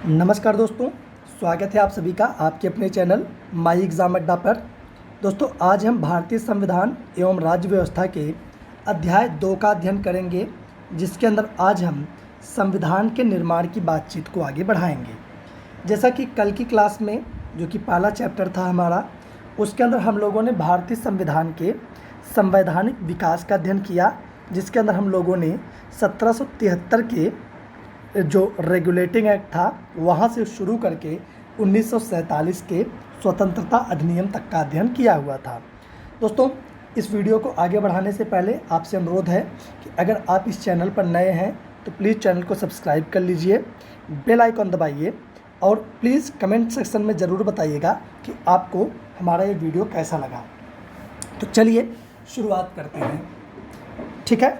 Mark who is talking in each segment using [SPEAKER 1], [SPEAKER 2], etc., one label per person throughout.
[SPEAKER 1] नमस्कार दोस्तों, स्वागत है आप सभी का आपके अपने चैनल माई एग्ज़ाम अड्डा पर। दोस्तों, आज हम भारतीय संविधान एवं राज्य व्यवस्था के अध्याय 2 का अध्ययन करेंगे, जिसके अंदर आज हम संविधान के निर्माण की बातचीत को आगे बढ़ाएंगे। जैसा कि कल की क्लास में जो कि पहला चैप्टर था हमारा, उसके अंदर हम लोगों ने भारतीय संविधान के संवैधानिक विकास का अध्ययन किया, जिसके अंदर हम लोगों ने 1773 के जो रेगुलेटिंग एक्ट था वहाँ से शुरू करके 1947 के स्वतंत्रता अधिनियम तक का अध्ययन किया हुआ था। दोस्तों, इस वीडियो को आगे बढ़ाने से पहले आपसे अनुरोध है कि अगर आप इस चैनल पर नए हैं तो प्लीज़ चैनल को सब्सक्राइब कर लीजिए, बेल आइकॉन दबाइए और प्लीज़ कमेंट सेक्शन में ज़रूर बताइएगा कि आपको हमारा ये वीडियो कैसा लगा। तो चलिए शुरुआत करते हैं। ठीक है,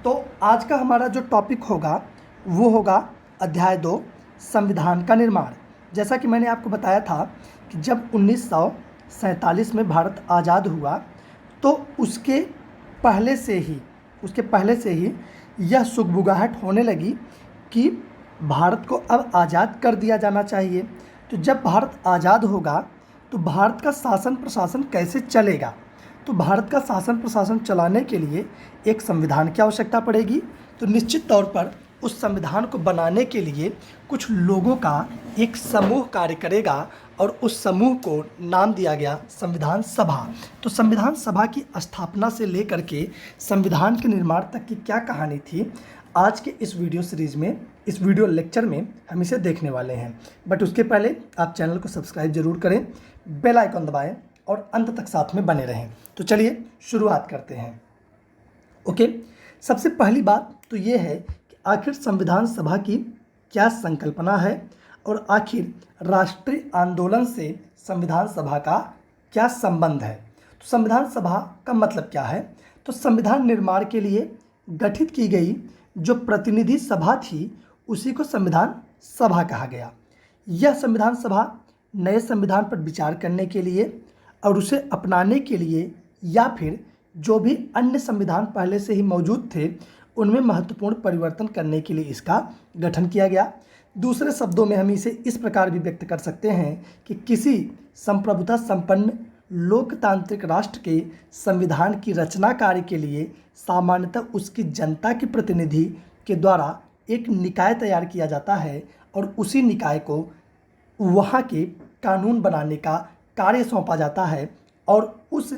[SPEAKER 1] तो आज का हमारा जो टॉपिक होगा वो होगा अध्याय 2 संविधान का निर्माण। जैसा कि मैंने आपको बताया था कि जब 1947 में भारत आज़ाद हुआ तो उसके पहले से ही यह सुगबुगाहट होने लगी कि भारत को अब आज़ाद कर दिया जाना चाहिए। तो जब भारत आज़ाद होगा तो भारत का शासन प्रशासन कैसे चलेगा? तो भारत का शासन प्रशासन चलाने के लिए एक संविधान की आवश्यकता पड़ेगी। तो निश्चित तौर पर उस संविधान को बनाने के लिए कुछ लोगों का एक समूह कार्य करेगा और उस समूह को नाम दिया गया संविधान सभा। तो संविधान सभा की स्थापना से लेकर के संविधान के निर्माण तक की क्या कहानी थी, आज के इस वीडियो सीरीज़ में, इस वीडियो लेक्चर में हम इसे देखने वाले हैं। बट उसके पहले आप चैनल को सब्सक्राइब जरूर करें, बेल आइकन दबाएं और अंत तक साथ में बने रहें। तो चलिए शुरुआत करते हैं। ओके, सबसे पहली बात तो ये है कि आखिर संविधान सभा की क्या संकल्पना है और आखिर राष्ट्रीय आंदोलन से संविधान सभा का क्या संबंध है। तो संविधान सभा का मतलब क्या है? तो संविधान निर्माण के लिए गठित की गई जो प्रतिनिधि सभा थी उसी को संविधान सभा कहा गया। यह संविधान सभा नए संविधान पर विचार करने के लिए और उसे अपनाने के लिए या फिर जो भी अन्य संविधान पहले से ही मौजूद थे उनमें महत्वपूर्ण परिवर्तन करने के लिए इसका गठन किया गया। दूसरे शब्दों में हम इसे इस प्रकार भी व्यक्त कर सकते हैं कि किसी संप्रभुता संपन्न लोकतांत्रिक राष्ट्र के संविधान की रचना कार्य के लिए सामान्यतः उसकी जनता के प्रतिनिधि के द्वारा एक निकाय तैयार किया जाता है और उसी निकाय को वहाँ के कानून बनाने का कार्य सौंपा जाता है और उस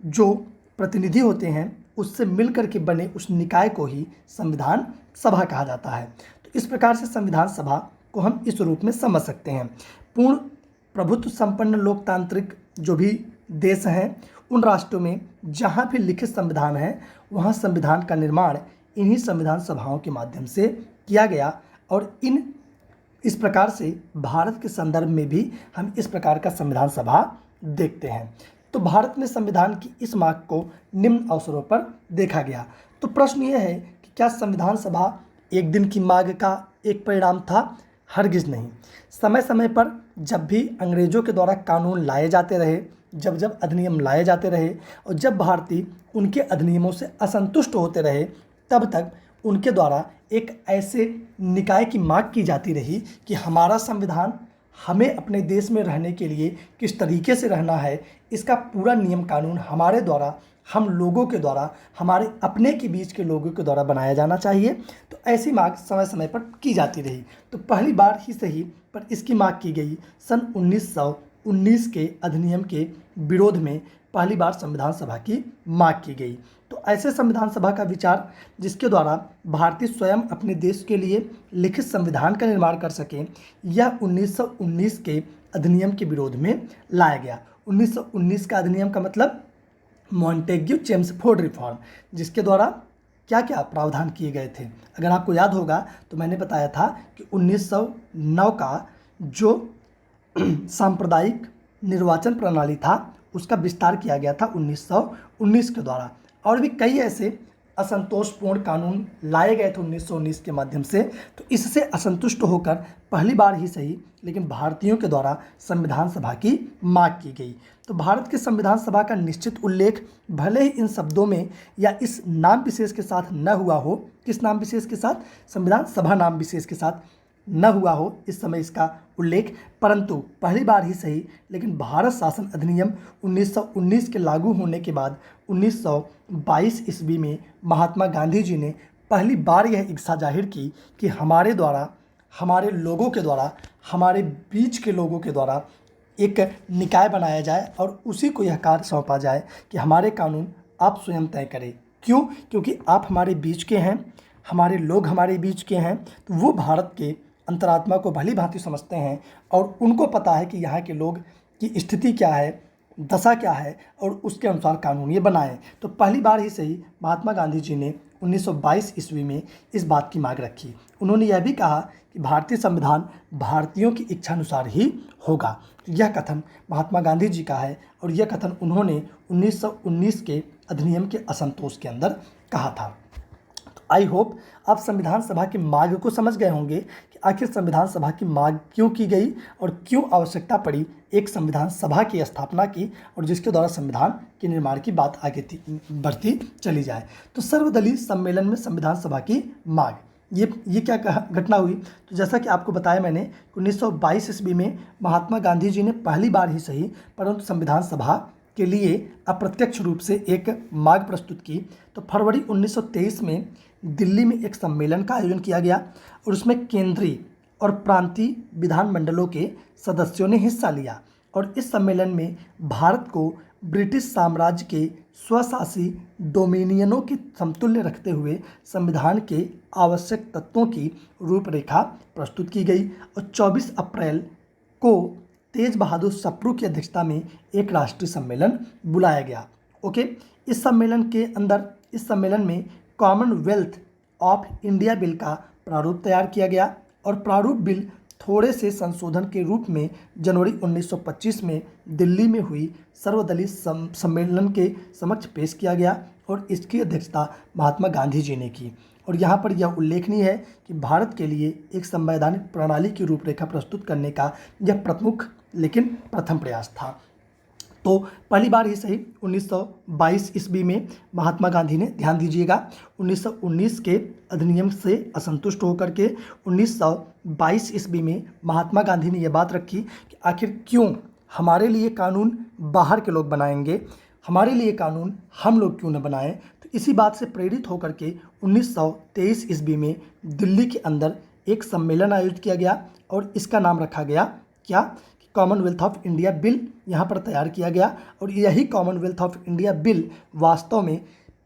[SPEAKER 1] जो प्रतिनिधि होते हैं उससे मिलकर के बने उस निकाय को ही संविधान सभा कहा जाता है। तो इस प्रकार से संविधान सभा को हम इस रूप में समझ सकते हैं। पूर्ण प्रभुत्व संपन्न लोकतांत्रिक जो भी देश हैं उन राष्ट्रों में जहाँ भी लिखित संविधान है वहाँ संविधान का निर्माण इन्हीं संविधान सभाओं के माध्यम से किया गया और इस प्रकार से भारत के संदर्भ में भी हम इस प्रकार का संविधान सभा देखते हैं। तो भारत में संविधान की इस मांग को निम्न अवसरों पर देखा गया। तो प्रश्न यह है कि क्या संविधान सभा एक दिन की मांग का एक परिणाम था? हरगिज नहीं। समय समय पर जब भी अंग्रेजों के द्वारा कानून लाए जाते रहे, जब अधिनियम लाए जाते रहे और जब भारतीय उनके अधिनियमों से असंतुष्ट होते रहे, तब तक उनके द्वारा एक ऐसे निकाय की मांग की जाती रही कि हमारा संविधान हमें अपने देश में रहने के लिए किस तरीके से रहना है, इसका पूरा नियम कानून हमारे द्वारा, हम लोगों के द्वारा, हमारे अपने के बीच के लोगों के द्वारा बनाया जाना चाहिए। तो ऐसी मांग समय समय पर की जाती रही। तो पहली बार ही सही पर इसकी मांग की गई सन 1919 के अधिनियम के विरोध में पहली बार संविधान सभा की मांग की गई। तो ऐसे संविधान सभा का विचार जिसके द्वारा भारतीय स्वयं अपने देश के लिए लिखित संविधान का निर्माण कर सकें, यह 1919 के अधिनियम के विरोध में लाया गया। 1919 का अधिनियम का मतलब मॉन्टेग्यू चेम्सफोर्ड रिफॉर्म, जिसके द्वारा क्या क्या प्रावधान किए गए थे। अगर आपको याद होगा तो मैंने बताया था कि 1909 का जो सांप्रदायिक निर्वाचन प्रणाली था उसका विस्तार किया गया था 1919 के द्वारा और भी कई ऐसे असंतोषपूर्ण कानून लाए गए थे 1919 के माध्यम से। तो इससे असंतुष्ट होकर पहली बार ही सही लेकिन भारतीयों के द्वारा संविधान सभा की मांग की गई। तो भारत के संविधान सभा का निश्चित उल्लेख भले ही इन शब्दों में या इस नाम विशेष के साथ न हुआ हो, किस नाम विशेष के साथ? संविधान सभा नाम विशेष के साथ न हुआ हो इस समय इसका उल्लेख, परंतु पहली बार ही सही लेकिन भारत शासन अधिनियम 1919 के लागू होने के बाद 1922 ईस्वी में महात्मा गांधी जी ने पहली बार यह इच्छा जाहिर की कि हमारे द्वारा, हमारे लोगों के द्वारा, हमारे बीच के लोगों के द्वारा एक निकाय बनाया जाए और उसी को यह कार्य सौंपा जाए कि हमारे कानून आप स्वयं तय करें। क्यों? क्योंकि आप हमारे बीच के हैं, हमारे लोग हमारे बीच के हैं, तो वो भारत के अंतरात्मा को भली भांति समझते हैं और उनको पता है कि यहाँ के लोग की स्थिति क्या है, दशा क्या है और उसके अनुसार कानून ये बनाएं। तो पहली बार ही सही महात्मा गांधी जी ने 1922 ईस्वी में इस बात की मांग रखी। उन्होंने यह भी कहा कि भारतीय संविधान भारतीयों की इच्छानुसार ही होगा। यह कथन महात्मा गांधी जी का है और यह कथन उन्होंने 1919 के अधिनियम के असंतोष के अंदर कहा था। तो आई होप आप संविधान सभा की मांग को समझ गए होंगे कि आखिर संविधान सभा की मांग क्यों की गई और क्यों आवश्यकता पड़ी एक संविधान सभा की स्थापना की और जिसके द्वारा संविधान के निर्माण की बात आगे बढ़ती चली जाए। तो सर्वदलीय सम्मेलन में संविधान सभा की मांग, ये क्या घटना हुई? तो जैसा कि आपको बताया मैंने 1922 ईस्वी में महात्मा गांधी जी ने पहली बार ही सही परंतु संविधान सभा के लिए अप्रत्यक्ष रूप से एक मांग प्रस्तुत की। तो फरवरी 1923 में दिल्ली में एक सम्मेलन का आयोजन किया गया और उसमें केंद्रीय और प्रांतीय विधानमंडलों के सदस्यों ने हिस्सा लिया और इस सम्मेलन में भारत को ब्रिटिश साम्राज्य के स्वशासी डोमिनियनों के समतुल्य रखते हुए संविधान के आवश्यक तत्वों की रूपरेखा प्रस्तुत की गई और 24 अप्रैल को तेज बहादुर सप्रू की अध्यक्षता में एक राष्ट्रीय सम्मेलन बुलाया गया। ओके, इस सम्मेलन में कॉमनवेल्थ ऑफ इंडिया बिल का प्रारूप तैयार किया गया और प्रारूप बिल थोड़े से संशोधन के रूप में जनवरी 1925 में दिल्ली में हुई सर्वदलीय सम्मेलन के समक्ष पेश किया गया और इसकी अध्यक्षता महात्मा गांधी जी ने की। और यहाँ पर यह उल्लेखनीय है कि भारत के लिए एक संवैधानिक प्रणाली की रूपरेखा प्रस्तुत करने का यह प्रमुख लेकिन प्रथम प्रयास था। तो पहली बार ही सही 1922 ईस्वी में महात्मा गांधी ने, ध्यान दीजिएगा, 1919 के अधिनियम से असंतुष्ट होकर के 1922 ईस्वी में महात्मा गांधी ने यह बात रखी कि आखिर क्यों हमारे लिए कानून बाहर के लोग बनाएंगे, हमारे लिए कानून हम लोग क्यों न बनाएं। तो इसी बात से प्रेरित होकर के 1923 ईस्वी में दिल्ली के अंदर एक सम्मेलन आयोजित किया गया और इसका नाम रखा गया क्या, कॉमनवेल्थ ऑफ इंडिया बिल यहाँ पर तैयार किया गया। और यही कॉमनवेल्थ ऑफ इंडिया बिल वास्तव में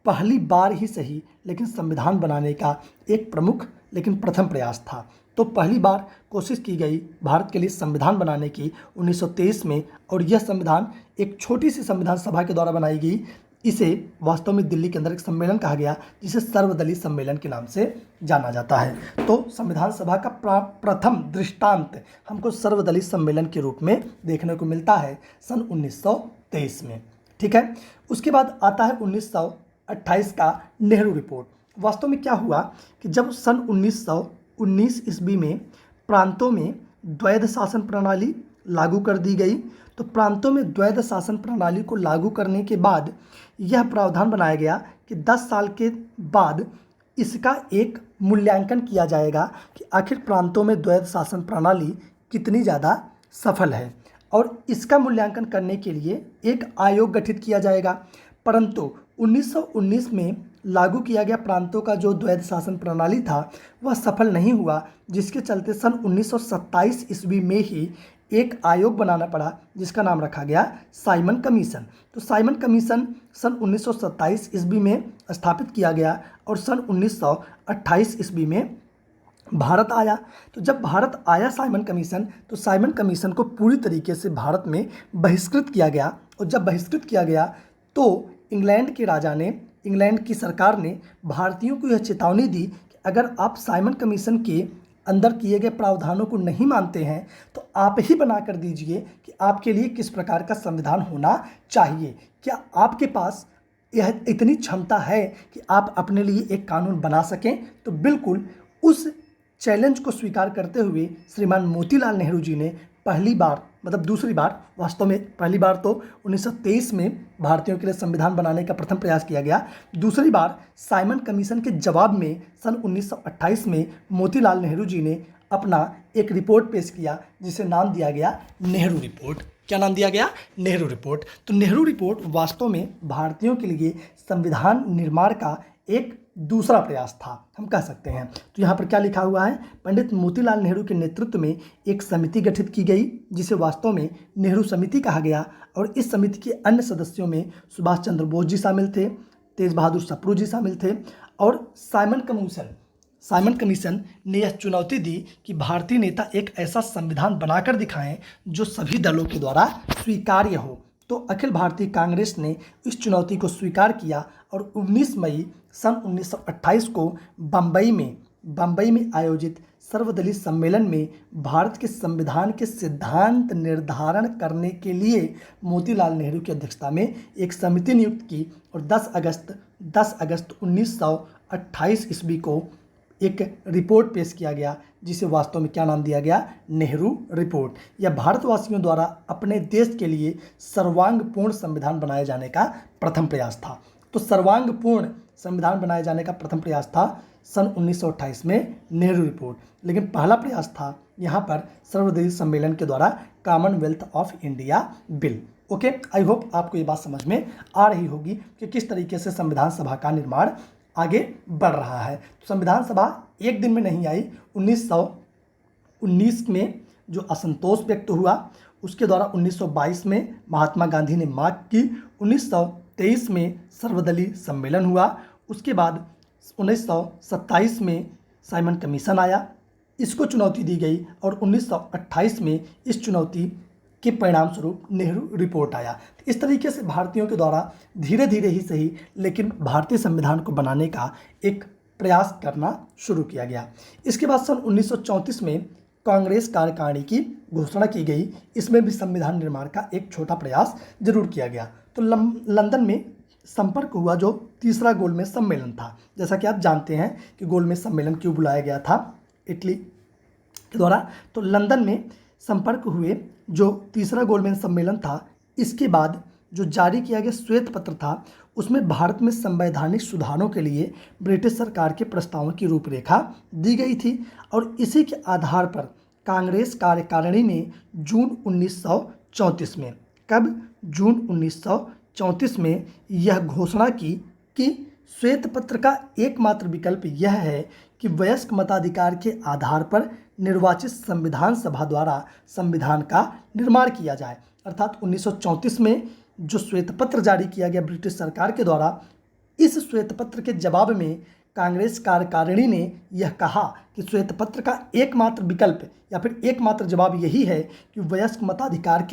[SPEAKER 1] पहली बार ही सही लेकिन संविधान बनाने का एक प्रमुख लेकिन प्रथम प्रयास था। तो पहली बार कोशिश की गई भारत के लिए संविधान बनाने की 1923 में और यह संविधान एक छोटी सी संविधान सभा के द्वारा बनाई गई। इसे वास्तव में दिल्ली के अंदर एक सम्मेलन कहा गया जिसे सर्वदलीय सम्मेलन के नाम से जाना जाता है। तो संविधान सभा का प्रथम दृष्टांत हमको सर्वदलीय सम्मेलन के रूप में देखने को मिलता है सन 1923 में। ठीक है, उसके बाद आता है 1928 का नेहरू रिपोर्ट। वास्तव में क्या हुआ कि जब सन 1919 ईस्वी में प्रांतों में द्वैध शासन प्रणाली लागू कर दी गई, तो प्रांतों में द्वैध शासन प्रणाली को लागू करने के बाद यह प्रावधान बनाया गया कि 10 साल के बाद इसका एक मूल्यांकन किया जाएगा कि आखिर प्रांतों में द्वैध शासन प्रणाली कितनी ज़्यादा सफल है और इसका मूल्यांकन करने के लिए एक आयोग गठित किया जाएगा। परंतु 1919 में लागू किया गया प्रांतों का जो द्वैध शासन प्रणाली था वह सफल नहीं हुआ, जिसके चलते सन 1927 ईस्वी में ही एक आयोग बनाना पड़ा जिसका नाम रखा गया साइमन कमीशन। तो साइमन कमीशन सन 1927 ईस्वी में स्थापित किया गया और सन 1928 ईस्वी में भारत आया। तो जब भारत आया साइमन कमीशन, तो साइमन कमीशन को पूरी तरीके से भारत में बहिष्कृत किया गया और जब बहिष्कृत किया गया तो इंग्लैंड के राजा ने, इंग्लैंड की सरकार ने भारतीयों को यह चेतावनी दी कि अगर आप साइमन कमीशन के अंदर किए गए प्रावधानों को नहीं मानते हैं तो आप ही बना कर दीजिए कि आपके लिए किस प्रकार का संविधान होना चाहिए। क्या आपके पास यह इतनी क्षमता है कि आप अपने लिए एक कानून बना सकें? तो बिल्कुल उस चैलेंज को स्वीकार करते हुए श्रीमान मोतीलाल नेहरू जी ने पहली बार, मतलब दूसरी बार, वास्तव में पहली बार तो 1923 में भारतीयों के लिए संविधान बनाने का प्रथम प्रयास किया गया, दूसरी बार साइमन कमीशन के जवाब में सन 1928 में मोतीलाल नेहरू जी ने अपना एक रिपोर्ट पेश किया जिसे नाम दिया गया नेहरू रिपोर्ट। क्या नाम दिया गया? नेहरू रिपोर्ट। तो नेहरू रिपोर्ट वास्तव में भारतीयों के लिए संविधान निर्माण का एक दूसरा प्रयास था, हम कह सकते हैं। तो यहाँ पर क्या लिखा हुआ है? पंडित मोतीलाल नेहरू के नेतृत्व में एक समिति गठित की गई जिसे वास्तव में नेहरू समिति कहा गया, और इस समिति के अन्य सदस्यों में सुभाष चंद्र बोस जी शामिल थे, तेज बहादुर सप्रू जी शामिल थे, और साइमन कमीशन ने यह चुनौती दी कि भारतीय नेता एक ऐसा संविधान बनाकर दिखाएं जो सभी दलों के द्वारा स्वीकार्य हो। तो अखिल भारतीय कांग्रेस ने इस चुनौती को स्वीकार किया और 19 मई सन 1928 को बम्बई में आयोजित सर्वदलीय सम्मेलन में भारत के संविधान के सिद्धांत निर्धारण करने के लिए मोतीलाल नेहरू की अध्यक्षता में एक समिति नियुक्त की, और 10 अगस्त 1928 ईस्वी को एक रिपोर्ट पेश किया गया जिसे वास्तव में क्या नाम दिया गया? नेहरू रिपोर्ट। यह भारतवासियों द्वारा अपने देश के लिए सर्वांगपूर्ण संविधान बनाए जाने का प्रथम प्रयास था। तो सर्वांगपूर्ण संविधान बनाए जाने का प्रथम प्रयास था सन 1928 में नेहरू रिपोर्ट, लेकिन पहला प्रयास था यहाँ पर सर्वदलीय सम्मेलन के द्वारा Commonwealth of India bill. Okay, I hope आपको ये बात समझ में आ रही होगी कि किस तरीके से संविधान सभा का निर्माण आगे बढ़ रहा है। तो संविधान सभा एक दिन में नहीं आई। 1919 में जो असंतोष व्यक्त हुआ उसके द्वारा 1922 में महात्मा गांधी ने मांग की, 1923 में सर्वदलीय सम्मेलन हुआ, उसके बाद 1927 में साइमन कमीशन आया, इसको चुनौती दी गई, और 1928 में इस चुनौती के परिणाम स्वरूप नेहरू रिपोर्ट आया। इस तरीके से भारतीयों के द्वारा धीरे धीरे ही सही लेकिन भारतीय संविधान को बनाने का एक प्रयास करना शुरू किया गया। इसके बाद सन 1934 में कांग्रेस कार्यकारिणी की घोषणा की गई। इसमें भी संविधान निर्माण का एक छोटा प्रयास जरूर किया गया। तो लंदन में संपर्क हुआ जो तीसरा गोलमेज सम्मेलन था। जैसा कि आप जानते हैं कि गोलमेज सम्मेलन क्यों बुलाया गया था इटली के द्वारा। तो लंदन में संपर्क हुए जो तीसरा गोलमेज सम्मेलन था, इसके बाद जो जारी किया गया श्वेत पत्र था उसमें भारत में संवैधानिक सुधारों के लिए ब्रिटिश सरकार के प्रस्तावों की रूपरेखा दी गई थी, और इसी के आधार पर कांग्रेस कार्यकारिणी ने जून 1934 में जून 1934 में यह घोषणा की कि श्वेत पत्र का एकमात्र विकल्प यह है कि वयस्क मताधिकार के आधार पर निर्वाचित संविधान सभा द्वारा संविधान का निर्माण किया जाए। अर्थात 1934 में जो श्वेत पत्र जारी किया गया ब्रिटिश सरकार के द्वारा, इस श्वेत पत्र के जवाब में कांग्रेस कार्यकारिणी ने यह कहा कि श्वेत पत्र का एकमात्र विकल्प या फिर एकमात्र जवाब यही है कि वयस्क मताधिकार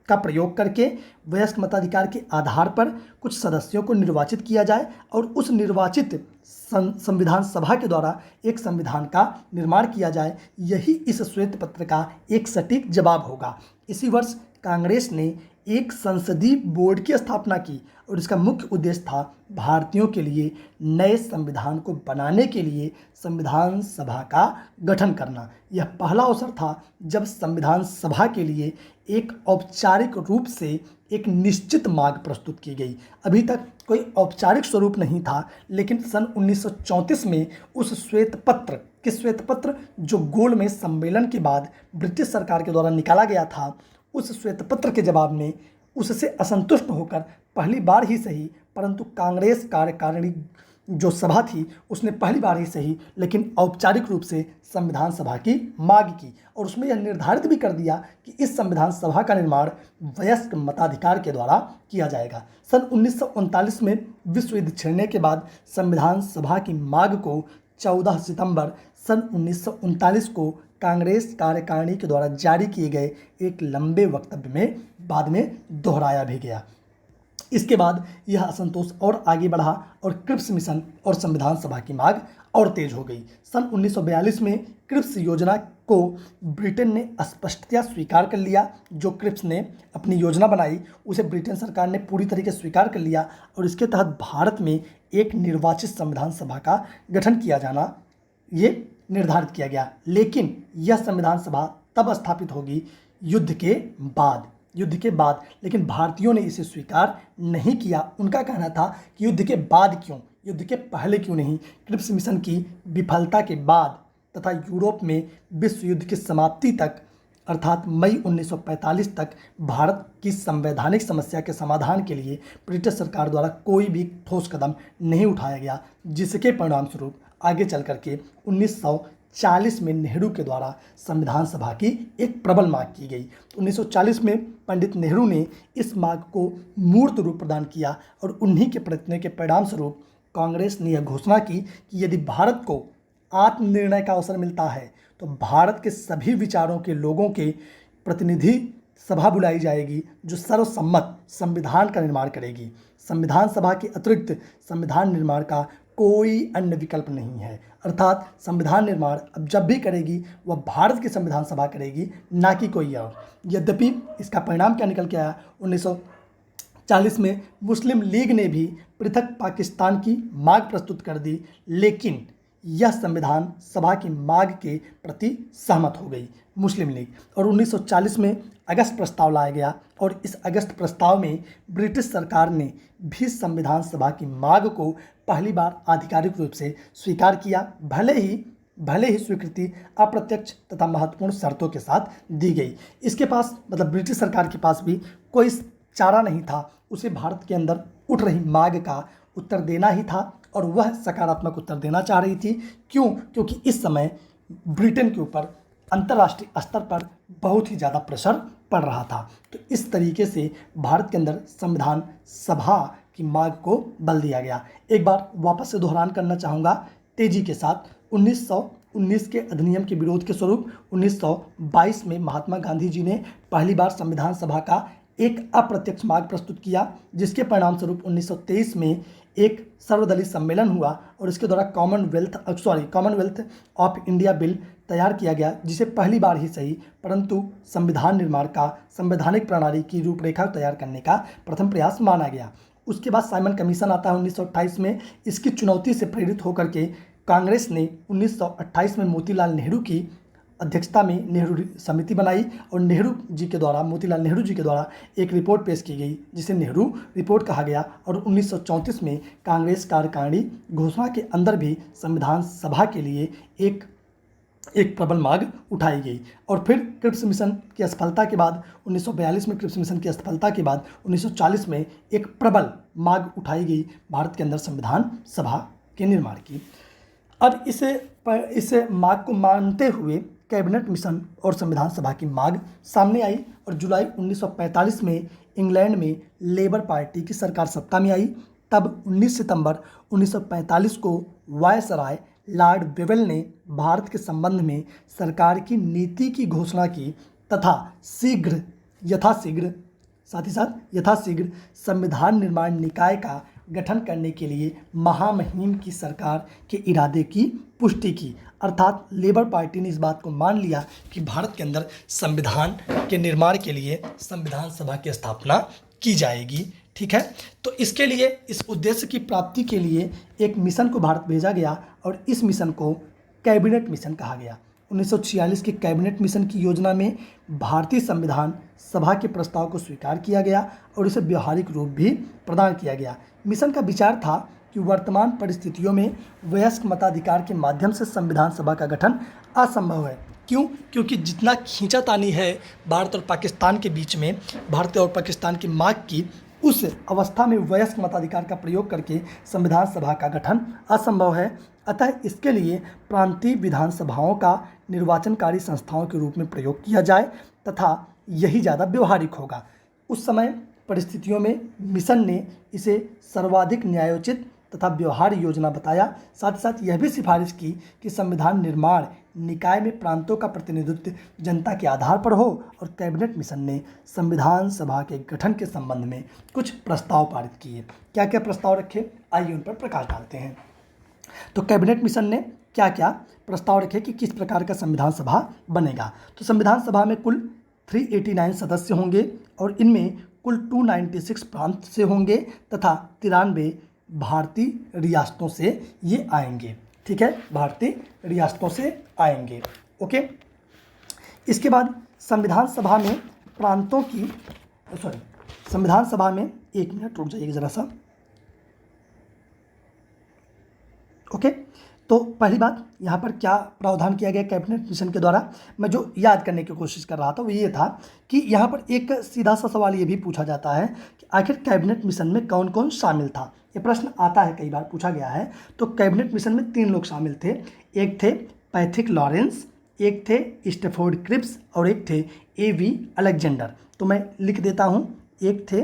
[SPEAKER 1] का प्रयोग करके वयस्क मताधिकार के आधार पर कुछ सदस्यों को निर्वाचित किया जाए और उस निर्वाचित संविधान सभा के द्वारा एक संविधान का निर्माण किया जाए। यही इस श्वेत पत्र का एक सटीक जवाब होगा। इसी वर्ष कांग्रेस ने एक संसदीय बोर्ड की स्थापना की और इसका मुख्य उद्देश्य था भारतीयों के लिए नए संविधान को बनाने के लिए संविधान सभा का गठन करना। यह पहला अवसर था जब संविधान सभा के लिए एक औपचारिक रूप से एक निश्चित मांग प्रस्तुत की गई। अभी तक कोई औपचारिक स्वरूप नहीं था, लेकिन सन 1934 में उस श्वेत पत्र जो गोलमेज सम्मेलन के बाद ब्रिटिश सरकार के द्वारा निकाला गया था, उस श्वेत पत्र के जवाब में उससे असंतुष्ट होकर पहली बार ही सही, परंतु कांग्रेस कार्यकारिणी जो सभा थी उसने पहली बार ही सही लेकिन औपचारिक रूप से संविधान सभा की मांग की, और उसमें यह निर्धारित भी कर दिया कि इस संविधान सभा का निर्माण वयस्क मताधिकार के द्वारा किया जाएगा। सन 1939 में विश्व युद्ध छिड़ने के बाद संविधान सभा की मांग को 14 सितंबर सन 1939 को कांग्रेस कार्यकारिणी के द्वारा जारी किए गए एक लंबे वक्तव्य में बाद में दोहराया भी गया। इसके बाद यह असंतोष और आगे बढ़ा और क्रिप्स मिशन और संविधान सभा की मांग और तेज हो गई। सन 1942 में क्रिप्स योजना को ब्रिटेन ने स्पष्टतया स्वीकार कर लिया। जो क्रिप्स ने अपनी योजना बनाई उसे ब्रिटेन सरकार ने पूरी तरीके से स्वीकार कर लिया और इसके तहत भारत में एक निर्वाचित संविधान सभा का गठन किया जाना ये निर्धारित किया गया। लेकिन यह संविधान सभा तब स्थापित होगी युद्ध के बाद, लेकिन भारतीयों ने इसे स्वीकार नहीं किया। उनका कहना था कि युद्ध के बाद क्यों, युद्ध के पहले क्यों नहीं। क्रिप्स मिशन की विफलता के बाद तथा यूरोप में विश्व युद्ध की समाप्ति तक अर्थात मई 1945 तक भारत की संवैधानिक समस्या के समाधान के लिए ब्रिटिश सरकार द्वारा कोई भी ठोस कदम नहीं उठाया गया, जिसके परिणाम स्वरूप आगे चल करके 1940 में नेहरू के द्वारा संविधान सभा की एक प्रबल मांग की गई। 1940 में पंडित नेहरू ने इस मांग को मूर्त रूप प्रदान किया और उन्हीं के प्रयत्नों के परिणाम स्वरूप कांग्रेस ने यह घोषणा की कि यदि भारत को आत्मनिर्णय का अवसर मिलता है तो भारत के सभी विचारों के लोगों के प्रतिनिधि सभा बुलाई जाएगी जो सर्वसम्मत संविधान का निर्माण करेगी। संविधान सभा के अतिरिक्त संविधान निर्माण का कोई अन्य विकल्प नहीं है, अर्थात संविधान निर्माण अब जब भी करेगी वह भारत की संविधान सभा करेगी, ना कि कोई और। यद्यपि इसका परिणाम क्या निकल के आया, 1940 में मुस्लिम लीग ने भी पृथक पाकिस्तान की मांग प्रस्तुत कर दी, लेकिन यह संविधान सभा की मांग के प्रति सहमत हो गई मुस्लिम लीग और 1940 में अगस्त प्रस्ताव लाया गया और इस अगस्त प्रस्ताव में ब्रिटिश सरकार ने भी संविधान सभा की मांग को पहली बार आधिकारिक रूप से स्वीकार किया, भले ही स्वीकृति अप्रत्यक्ष तथा महत्वपूर्ण शर्तों के साथ दी गई। इसके पास मतलब ब्रिटिश सरकार के पास भी कोई चारा नहीं था, उसे भारत के अंदर उठ रही मांग का उत्तर देना ही था और वह सकारात्मक उत्तर देना चाह रही थी। क्यों? क्योंकि इस समय ब्रिटेन के ऊपर अंतर्राष्ट्रीय स्तर पर बहुत ही ज़्यादा प्रेशर पड़ रहा था। तो इस तरीके से भारत के अंदर संविधान सभा की मांग को बल दिया गया। एक बार वापस से दोहरान करना चाहूँगा तेजी के साथ, 1919 के अधिनियम के विरोध के स्वरूप 1922 में महात्मा गांधी जी ने पहली बार संविधान सभा का एक अप्रत्यक्ष मांग प्रस्तुत किया, जिसके परिणाम स्वरूप 1923 में एक सर्वदलीय सम्मेलन हुआ और इसके द्वारा कॉमनवेल्थ ऑफ इंडिया बिल तैयार किया गया, जिसे पहली बार ही सही परंतु संविधान निर्माण का संवैधानिक प्रणाली की रूपरेखा तैयार करने का प्रथम प्रयास माना गया। उसके बाद साइमन कमीशन आता है 1928 में। इसकी चुनौती से प्रेरित होकर के कांग्रेस ने 1928 में मोतीलाल नेहरू की अध्यक्षता में नेहरू समिति बनाई और मोतीलाल नेहरू जी के द्वारा एक रिपोर्ट पेश की गई, जिसे नेहरू रिपोर्ट कहा गया और 1934 में कांग्रेस कार्यकारिणी घोषणा के अंदर भी संविधान सभा के लिए एक प्रबल मांग उठाई गई। और फिर क्रिप्स मिशन की असफलता के बाद 1942 में क्रिप्स मिशन की असफलता के बाद 1940 में एक प्रबल मांग उठाई गई भारत के अंदर संविधान सभा के निर्माण की। अब इसे मांग को मानते हुए कैबिनेट मिशन और संविधान सभा की मांग सामने आई और जुलाई 1945 में इंग्लैंड में लेबर पार्टी की सरकार सत्ता में आई। तब 19 सितंबर 1945 को वायसराय लॉर्ड वेवेल ने भारत के संबंध में सरकार की नीति की घोषणा की तथा यथाशीघ्र संविधान निर्माण निकाय का गठन करने के लिए महामहिम की सरकार के इरादे की पुष्टि की। अर्थात लेबर पार्टी ने इस बात को मान लिया कि भारत के अंदर संविधान के निर्माण के लिए संविधान सभा की स्थापना की जाएगी। ठीक है, तो इसके लिए इस उद्देश्य की प्राप्ति के लिए एक मिशन को भारत भेजा गया और इस मिशन को कैबिनेट मिशन कहा गया। 1946 के कैबिनेट मिशन की योजना में भारतीय संविधान सभा के प्रस्ताव को स्वीकार किया गया और इसे व्यवहारिक रूप भी प्रदान किया गया। मिशन का विचार था कि वर्तमान परिस्थितियों में वयस्क मताधिकार के माध्यम से संविधान सभा का गठन असंभव है। क्यों? क्योंकि जितना खींचातानी है भारत और पाकिस्तान के बीच में, भारत और पाकिस्तान की मांग की, उस अवस्था में वयस्क मताधिकार का प्रयोग करके संविधान सभा का गठन असंभव है। अतः इसके लिए प्रांतीय विधानसभाओं का निर्वाचनकारी संस्थाओं के रूप में प्रयोग किया जाए तथा यही ज़्यादा व्यवहारिक होगा। उस समय परिस्थितियों में मिशन ने इसे सर्वाधिक न्यायोचित तथा व्यवहार योजना बताया। साथ ही साथ यह भी सिफारिश की कि संविधान निर्माण निकाय में प्रांतों का प्रतिनिधित्व जनता के आधार पर हो और कैबिनेट मिशन ने संविधान सभा के गठन के संबंध में कुछ प्रस्ताव पारित किए। क्या क्या प्रस्ताव रखे, आइए उन पर प्रकाश डालते हैं। तो कैबिनेट मिशन ने क्या क्या प्रस्ताव रखे कि किस प्रकार का संविधान सभा बनेगा। तो संविधान सभा में कुल 389 सदस्य होंगे और इनमें कुल 296 प्रांत से होंगे तथा 93 भारतीय रियासतों से ये आएंगे। ठीक है, भारतीय रियासतों से आएंगे। ओके, इसके बाद संविधान सभा में संविधान सभा में, एक मिनट रुक जाइए ज़रा सा। ओके, तो पहली बात यहाँ पर क्या प्रावधान किया गया कैबिनेट मिशन के द्वारा, मैं जो याद करने की कोशिश कर रहा था वो ये था कि यहाँ पर एक सीधा सा सवाल ये भी पूछा जाता है कि आखिर कैबिनेट मिशन में कौन कौन शामिल था। ये प्रश्न आता है, कई बार पूछा गया है। तो कैबिनेट मिशन में 3 लोग शामिल थे। एक थे पैथिक लॉरेंस, एक थे स्टेफोर्ड क्रिप्स और एक थे A.V. अलेक्जेंडर। तो मैं लिख देता हूँ, एक थे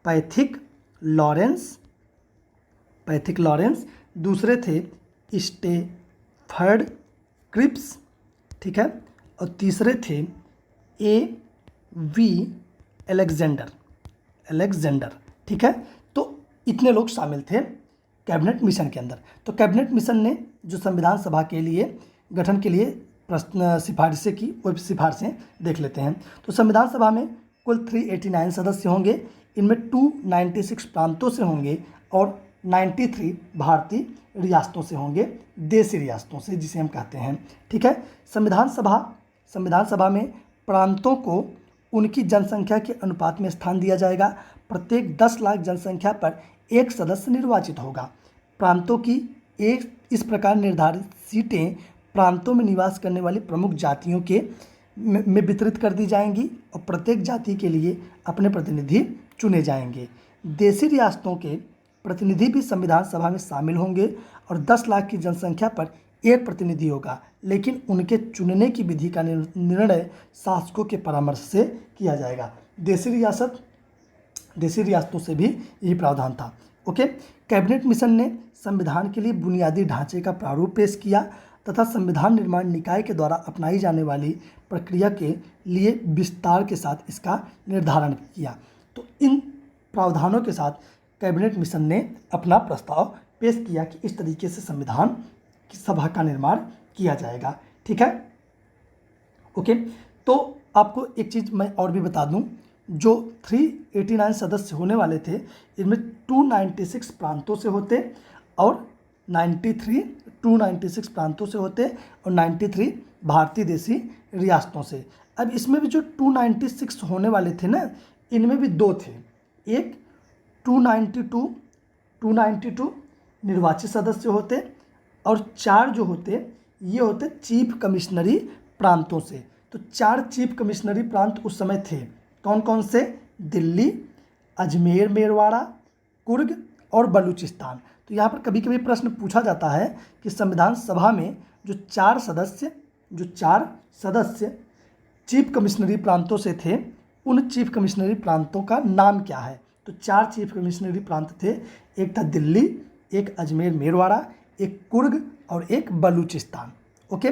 [SPEAKER 1] पैथिक लॉरेंस, दूसरे थे स्टेफर्ड क्रिप्स, ठीक है, और तीसरे थे A.V. अलेक्जेंडर, ठीक है। तो इतने लोग शामिल थे कैबिनेट मिशन के अंदर। तो कैबिनेट मिशन ने जो संविधान सभा के लिए गठन के लिए प्रश्न सिफारिशें की, वो सिफारिशें देख लेते हैं। तो संविधान सभा में कुल 389 सदस्य होंगे। इनमें 296 प्रांतों से होंगे और 93 भारतीय रियासतों से होंगे, देशी रियासतों से जिसे हम कहते हैं, ठीक है। संविधान सभा में प्रांतों को उनकी जनसंख्या के अनुपात में स्थान दिया जाएगा। प्रत्येक 10 लाख जनसंख्या पर एक सदस्य निर्वाचित होगा। प्रांतों की एक इस प्रकार निर्धारित सीटें प्रांतों में निवास करने वाली प्रमुख जातियों के में वितरित कर दी जाएंगी और प्रत्येक जाति के लिए अपने प्रतिनिधि चुने जाएंगे। देशी रियासतों के प्रतिनिधि भी संविधान सभा में शामिल होंगे और 10 लाख की जनसंख्या पर एक प्रतिनिधि होगा, लेकिन उनके चुनने की विधि का निर्णय शासकों के परामर्श से किया जाएगा। देशी रियासतों से भी यही प्रावधान था। ओके, कैबिनेट मिशन ने संविधान के लिए बुनियादी ढांचे का प्रारूप पेश किया तथा संविधान निर्माण निकाय के द्वारा अपनाई जाने वाली प्रक्रिया के लिए विस्तार के साथ इसका निर्धारण किया। तो इन प्रावधानों के साथ कैबिनेट मिशन ने अपना प्रस्ताव पेश किया कि इस तरीके से संविधान की सभा का निर्माण किया जाएगा, ठीक है। ओके, तो आपको एक चीज़ मैं और भी बता दूं, जो 389 सदस्य होने वाले थे, इनमें 296 प्रांतों से होते और 296 प्रांतों से होते और 93 भारतीय देशी रियासतों से। अब इसमें भी जो 296 होने वाले थे ना, इनमें भी 2 थे। एक 292 निर्वाचित सदस्य होते और 4 जो होते ये होते चीफ कमिश्नरी प्रांतों से। तो 4 चीफ कमिश्नरी प्रांत उस समय थे। कौन कौन से? दिल्ली, अजमेर मेरवाड़ा, कुर्ग और बलूचिस्तान। तो यहाँ पर कभी कभी प्रश्न पूछा जाता है कि संविधान सभा में जो 4 सदस्य चीफ कमिश्नरी प्रांतों से थे, उन चीफ कमिश्नरी प्रांतों का नाम क्या है? तो 4 चीफ कमिश्नरी प्रांत थे। एक था दिल्ली, एक अजमेर मेरवाड़ा, एक कुर्ग और एक बलूचिस्तान। ओके,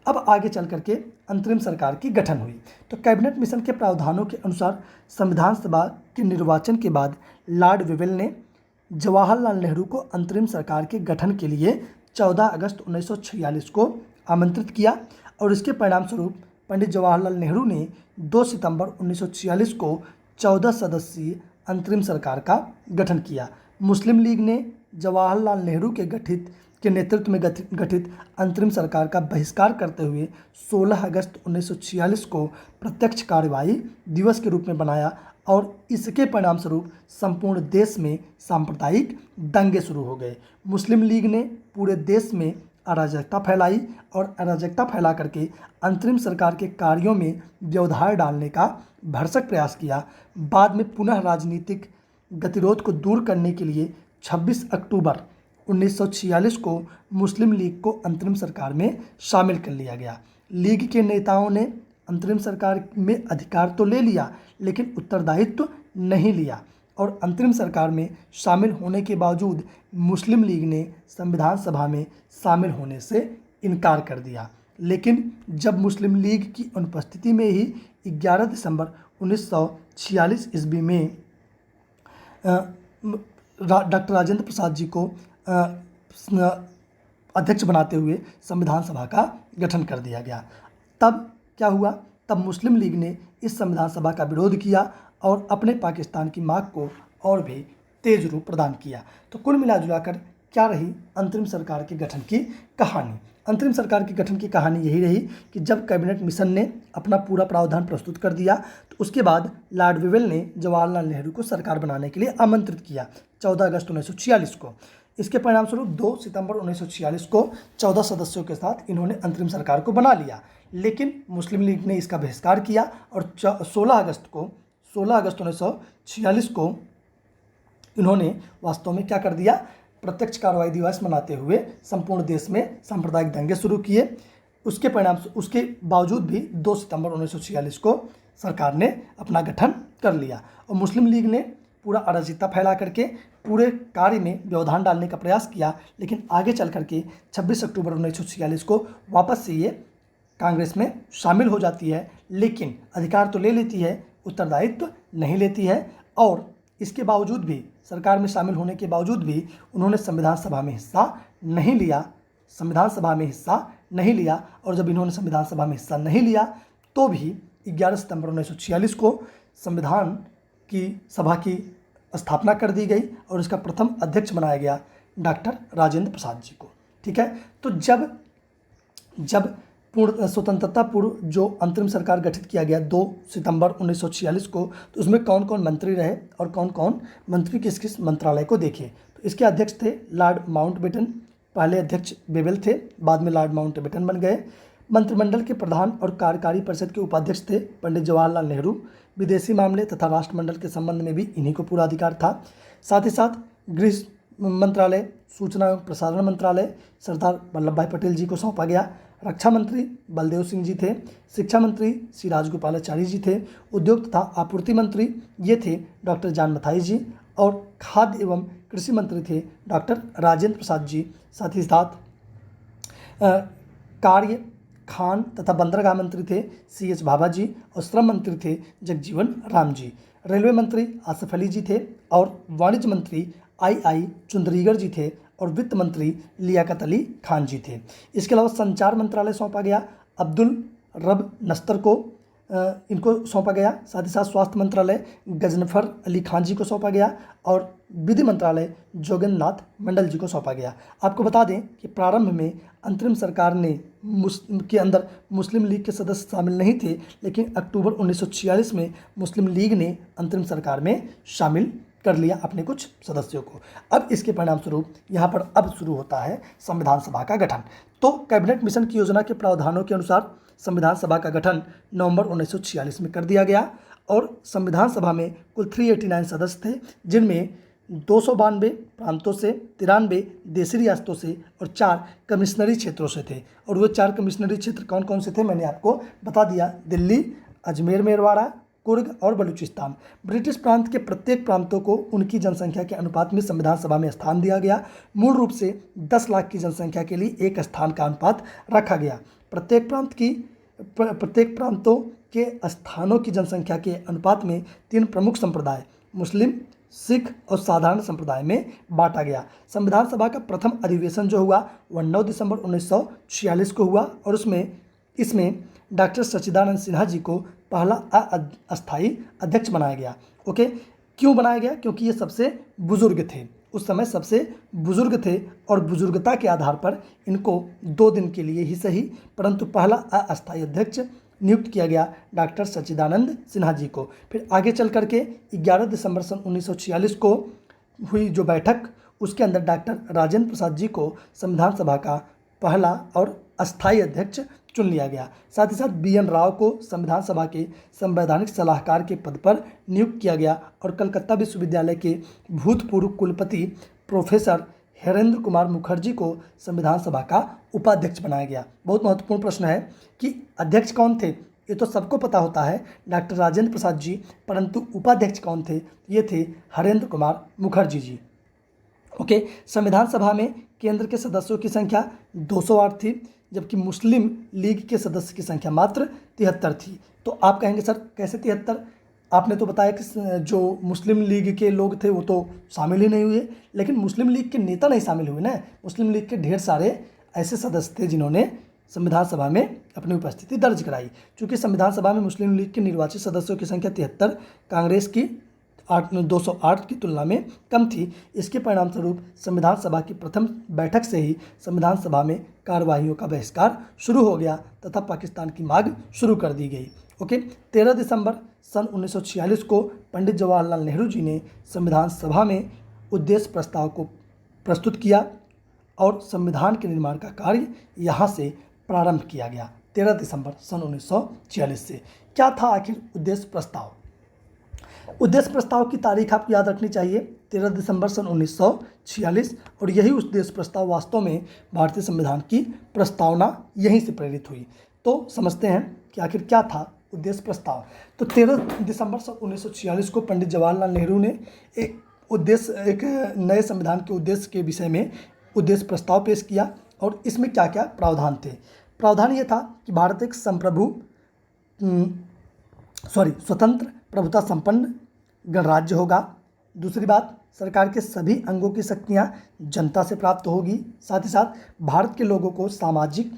[SPEAKER 1] अब आगे चल करके अंतरिम सरकार की गठन हुई। तो कैबिनेट मिशन के प्रावधानों के अनुसार संविधान सभा के निर्वाचन के बाद लॉर्ड वेवेल ने जवाहरलाल नेहरू को अंतरिम सरकार के गठन के लिए 14 अगस्त 1946 को आमंत्रित किया और इसके परिणामस्वरूप पंडित जवाहरलाल नेहरू ने 2 सितंबर 1946 को 14 सदस्यीय अंतरिम सरकार का गठन किया। मुस्लिम लीग ने जवाहरलाल नेहरू के नेतृत्व में गठित अंतरिम सरकार का बहिष्कार करते हुए 16 अगस्त 1946 को प्रत्यक्ष कार्यवाही दिवस के रूप में बनाया और इसके परिणामस्वरूप संपूर्ण देश में सांप्रदायिक दंगे शुरू हो गए। मुस्लिम लीग ने पूरे देश में अराजकता फैलाई और अराजकता फैला करके अंतरिम सरकार के कार्यों में व्यवधान डालने का भरसक प्रयास किया। बाद में पुनः राजनीतिक गतिरोध को दूर करने के लिए 26 अक्टूबर 1946 को मुस्लिम लीग को अंतरिम सरकार में शामिल कर लिया गया। लीग के नेताओं ने अंतरिम सरकार में अधिकार तो ले लिया, लेकिन उत्तरदायित्व नहीं लिया और अंतरिम सरकार में शामिल होने के बावजूद मुस्लिम लीग ने संविधान सभा में शामिल होने से इनकार कर दिया। लेकिन जब मुस्लिम लीग की अनुपस्थिति में ही 11 दिसंबर 1946 ईस्वी में डॉक्टर राजेंद्र प्रसाद जी को अध्यक्ष बनाते हुए संविधान सभा का गठन कर दिया गया। तब क्या हुआ? तब मुस्लिम लीग ने इस संविधान सभा का विरोध किया और अपने पाकिस्तान की मांग को और भी तेज रूप प्रदान किया। तो कुल मिलाजुलाकर क्या रही अंतरिम सरकार के गठन की कहानी? अंतरिम सरकार के गठन की कहानी यही रही कि जब कैबिनेट मिशन ने अपना पूरा प्रावधान प्रस्तुत कर दिया तो उसके बाद लॉर्ड वेवेल ने जवाहरलाल नेहरू को सरकार बनाने के लिए आमंत्रित किया 14 अगस्त 1946 को। इसके परिणामस्वरूप 2 सितंबर 1946 को 14 सदस्यों के साथ इन्होंने अंतरिम सरकार को बना लिया, लेकिन मुस्लिम लीग ने इसका बहिष्कार किया और 16 अगस्त 1946 को इन्होंने वास्तव में क्या कर दिया, प्रत्यक्ष कार्रवाई दिवस मनाते हुए संपूर्ण देश में सांप्रदायिक दंगे शुरू किए। उसके बावजूद भी 2 सितंबर 1946 को सरकार ने अपना गठन कर लिया और मुस्लिम लीग ने पूरा अराजकता फैला करके पूरे कार्य में व्यवधान डालने का प्रयास किया, लेकिन आगे चल करके 26 अक्टूबर 1946 को वापस से ये कांग्रेस में शामिल हो जाती है, लेकिन अधिकार तो ले लेती है, उत्तरदायित्व नहीं लेती है। और इसके बावजूद भी, सरकार में शामिल होने के बावजूद भी उन्होंने संविधान सभा में हिस्सा नहीं लिया। और जब इन्होंने संविधान सभा में हिस्सा नहीं लिया तो भी 11 सितंबर 1946 को संविधान की सभा की स्थापना कर दी गई और इसका प्रथम अध्यक्ष बनाया गया डॉक्टर राजेंद्र प्रसाद जी को। ठीक है, तो जब पूर्ण स्वतंत्रता पूर्व जो अंतरिम सरकार गठित किया गया 2 सितंबर 1946 को, तो उसमें कौन कौन मंत्री रहे और कौन कौन मंत्री किस किस मंत्रालय को देखे। तो इसके अध्यक्ष थे लॉर्ड माउंटबेटन, पहले अध्यक्ष बेवेल थे, बाद में लॉर्ड माउंटबेटन बन गए। मंत्रिमंडल के प्रधान और कार्यकारी परिषद के उपाध्यक्ष थे पंडित जवाहरलाल नेहरू। विदेशी मामले तथा राष्ट्रमंडल के संबंध में भी इन्हीं को पूरा अधिकार था। साथ ही साथ गृह मंत्रालय, सूचना एवं प्रसारण मंत्रालय सरदार वल्लभ भाई पटेल जी को सौंपा गया। रक्षा मंत्री बलदेव सिंह जी थे। शिक्षा मंत्री श्री राजगोपालाचारी जी थे। उद्योग तथा आपूर्ति मंत्री ये थे डॉक्टर जान मथाई जी। और खाद्य एवं कृषि मंत्री थे डॉक्टर राजेंद्र प्रसाद जी। साथ ही साथ कार्य, खान तथा बंदरगाह मंत्री थे CH भाभा जी और श्रम मंत्री थे जगजीवन राम जी। रेलवे मंत्री आसिफ अली जी थे और वाणिज्य मंत्री I चुंदरीगर जी थे और वित्त मंत्री लियाकत अली खान जी थे। इसके अलावा संचार मंत्रालय सौंपा गया अब्दुल रब नस्तर को, इनको सौंपा गया। साथ ही साथ स्वास्थ्य मंत्रालय गजनफर अली खान जी को सौंपा गया और विधि मंत्रालय जोगेंद्र नाथ मंडल जी को सौंपा गया। आपको बता दें कि प्रारंभ में अंतरिम सरकार ने के अंदर मुस्लिम लीग के सदस्य शामिल नहीं थे, लेकिन अक्टूबर 1946 में मुस्लिम लीग ने अंतरिम सरकार में शामिल कर लिया अपने कुछ सदस्यों को। अब इसके परिणाम स्वरूप यहाँ पर अब शुरू होता है संविधान सभा का गठन। तो कैबिनेट मिशन की योजना के प्रावधानों के अनुसार संविधान सभा का गठन नवंबर 1946 में कर दिया गया और संविधान सभा में कुल 389 सदस्य थे, जिनमें 292 प्रांतों से, 93 देशी रियासतों से और 4 कमिश्नरी क्षेत्रों से थे। और वो 4 कमिश्नरी क्षेत्र कौन कौन से थे मैंने आपको बता दिया, दिल्ली, अजमेर मेरवाड़ा, कुर्ग और बलूचिस्तान। ब्रिटिश प्रांत के प्रत्येक प्रांतों को उनकी जनसंख्या के अनुपात में संविधान सभा में स्थान दिया गया। मूल रूप से 10 लाख की जनसंख्या के लिए एक स्थान का अनुपात रखा गया। प्रत्येक प्रांतों के स्थानों की जनसंख्या के अनुपात में 3 प्रमुख संप्रदाय मुस्लिम, सिख और साधारण संप्रदाय में बांटा गया। संविधान सभा का प्रथम अधिवेशन जो हुआ वह 9 दिसंबर 1946 को हुआ और इसमें डॉक्टर सच्चिदानंद सिन्हा जी को पहला अस्थायी अध्यक्ष बनाया गया। ओके, क्यों बनाया गया? क्योंकि ये सबसे बुजुर्ग थे, उस समय सबसे बुजुर्ग थे और बुजुर्गता के आधार पर इनको 2 दिन के लिए ही सही परंतु पहला अस्थायी अध्यक्ष नियुक्त किया गया डॉक्टर सच्चिदानंद सिन्हा जी को। फिर आगे चल करके 11 दिसंबर सन 1946 को हुई जो बैठक, उसके अंदर डॉक्टर राजेंद्र प्रसाद जी को संविधान सभा का पहला और अस्थायी अध्यक्ष चुन लिया गया। साथ ही साथ BN राव को संविधान सभा के संवैधानिक सलाहकार के पद पर नियुक्त किया गया और कलकत्ता विश्वविद्यालय के भूतपूर्व कुलपति प्रोफेसर हरेंद्र कुमार मुखर्जी को संविधान सभा का उपाध्यक्ष बनाया गया। बहुत महत्वपूर्ण प्रश्न है कि अध्यक्ष कौन थे, ये तो सबको पता होता है डॉक्टर राजेंद्र प्रसाद जी, परंतु उपाध्यक्ष कौन थे? ये थे हरेंद्र कुमार मुखर्जी जी। ओके, संविधान सभा में केंद्र के सदस्यों की संख्या 208 थी, जबकि मुस्लिम लीग के सदस्य की संख्या मात्र 73 थी। तो आप कहेंगे सर कैसे 73? आपने तो बताया कि जो मुस्लिम लीग के लोग थे वो तो शामिल ही नहीं हुए, लेकिन मुस्लिम लीग के नेता नहीं शामिल हुए ना। मुस्लिम लीग के ढेर सारे ऐसे सदस्य थे जिन्होंने संविधान सभा में अपनी उपस्थिति दर्ज कराई। चूँकि संविधान सभा में मुस्लिम लीग के निर्वाचित सदस्यों की संख्या 73, कांग्रेस की 208 की तुलना में कम थी। इसके परिणाम स्वरूप संविधान सभा की प्रथम बैठक से ही संविधान सभा में कार्यवाहियों का बहिष्कार शुरू हो गया तथा पाकिस्तान की मांग शुरू कर दी गई। ओके, 13 दिसंबर सन 1946 को पंडित जवाहरलाल नेहरू जी ने संविधान सभा में उद्देश्य प्रस्ताव को प्रस्तुत किया और संविधान के निर्माण का कार्य यहाँ से प्रारंभ किया गया 13 दिसंबर सन 1946 से। क्या था आखिर उद्देश्य प्रस्ताव? उद्देश्य प्रस्ताव की तारीख आपको याद रखनी चाहिए 13 दिसंबर सन 1946, और यही उद्देश्य प्रस्ताव वास्तव में भारतीय संविधान की प्रस्तावना यहीं से प्रेरित हुई। तो समझते हैं कि आखिर क्या था उद्देश्य प्रस्ताव। तो 13 दिसंबर सन 1946 को पंडित जवाहरलाल नेहरू ने एक नए संविधान के उद्देश्य के विषय में उद्देश्य प्रस्ताव पेश किया, और इसमें क्या क्या प्रावधान थे। प्रावधान ये था कि भारत एक स्वतंत्र प्रभुता संपन्न गणराज्य होगा। दूसरी बात, सरकार के सभी अंगों की शक्तियाँ जनता से प्राप्त होगी। साथ ही साथ भारत के लोगों को सामाजिक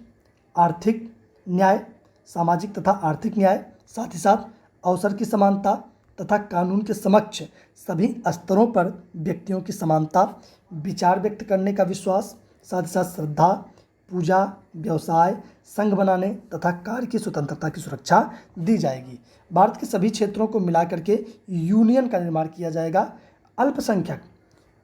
[SPEAKER 1] तथा आर्थिक न्याय, साथ ही साथ अवसर की समानता तथा कानून के समक्ष सभी स्तरों पर व्यक्तियों की समानता, विचार व्यक्त करने का विश्वास, साथ ही साथ श्रद्धा, पूजा, व्यवसाय, संघ बनाने तथा कार्य की स्वतंत्रता की सुरक्षा दी जाएगी। भारत के सभी क्षेत्रों को मिलाकर के यूनियन का निर्माण किया जाएगा। अल्पसंख्यक,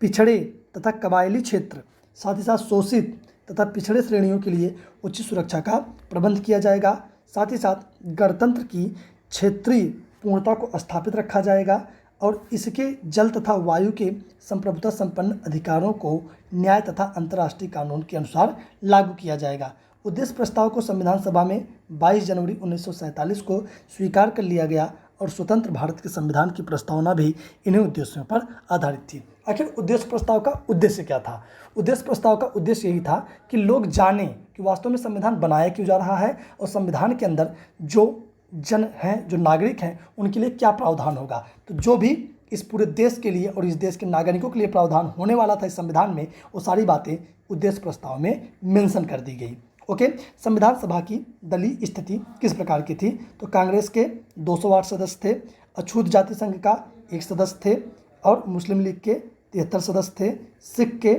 [SPEAKER 1] पिछड़े तथा कबायली क्षेत्र, साथ ही साथ शोषित तथा पिछड़े श्रेणियों के लिए उचित सुरक्षा का प्रबंध किया जाएगा। साथ ही साथ गणतंत्र की क्षेत्रीय पूर्णता को स्थापित रखा जाएगा, और इसके जल तथा वायु के संप्रभुता संपन्न अधिकारों को न्याय तथा अंतर्राष्ट्रीय कानून के अनुसार लागू किया जाएगा। उद्देश्य प्रस्ताव को संविधान सभा में 22 जनवरी 1947 को स्वीकार कर लिया गया, और स्वतंत्र भारत के संविधान की प्रस्तावना भी इन्हीं उद्देश्यों पर आधारित थी। आखिर उद्देश्य प्रस्ताव का उद्देश्य क्या था? उद्देश्य प्रस्ताव का उद्देश्य यही था कि लोग जानें कि वास्तव में संविधान बनाया क्यों जा रहा है, और संविधान के अंदर जो जन हैं, जो नागरिक हैं, उनके लिए क्या प्रावधान होगा। तो जो भी इस पूरे देश के लिए और इस देश के नागरिकों के लिए प्रावधान होने वाला था इस संविधान में, वो सारी बातें उद्देश्य प्रस्ताव में मेंशन कर दी गई। ओके, संविधान सभा की दलीय स्थिति किस प्रकार की थी? तो कांग्रेस के 208 सदस्य थे, अछूत जाति संघ का 1 सदस्य थे, और मुस्लिम लीग के 73 सदस्य थे, सिख के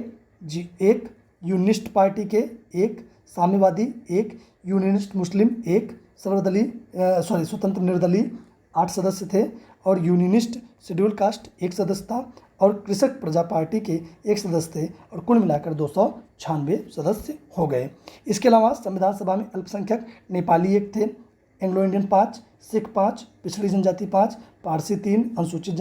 [SPEAKER 1] 1, यूनिस्ट पार्टी के 1, साम्यवादी 1, यूनियनिस्ट मुस्लिम 1, स्वतंत्र निर्दलीय 8 सदस्य थे, और यूनियनिस्ट शेड्यूल कास्ट 1 सदस्य था, और कृषक प्रजा पार्टी के 1 सदस्य थे, और कुल मिलाकर 296 सदस्य हो गए। इसके अलावा संविधान सभा में अल्पसंख्यक नेपाली 1 थे, एंग्लो इंडियन 5, सिख 5, पिछड़ी जनजाति 5, पारसी 3, अनुसूचित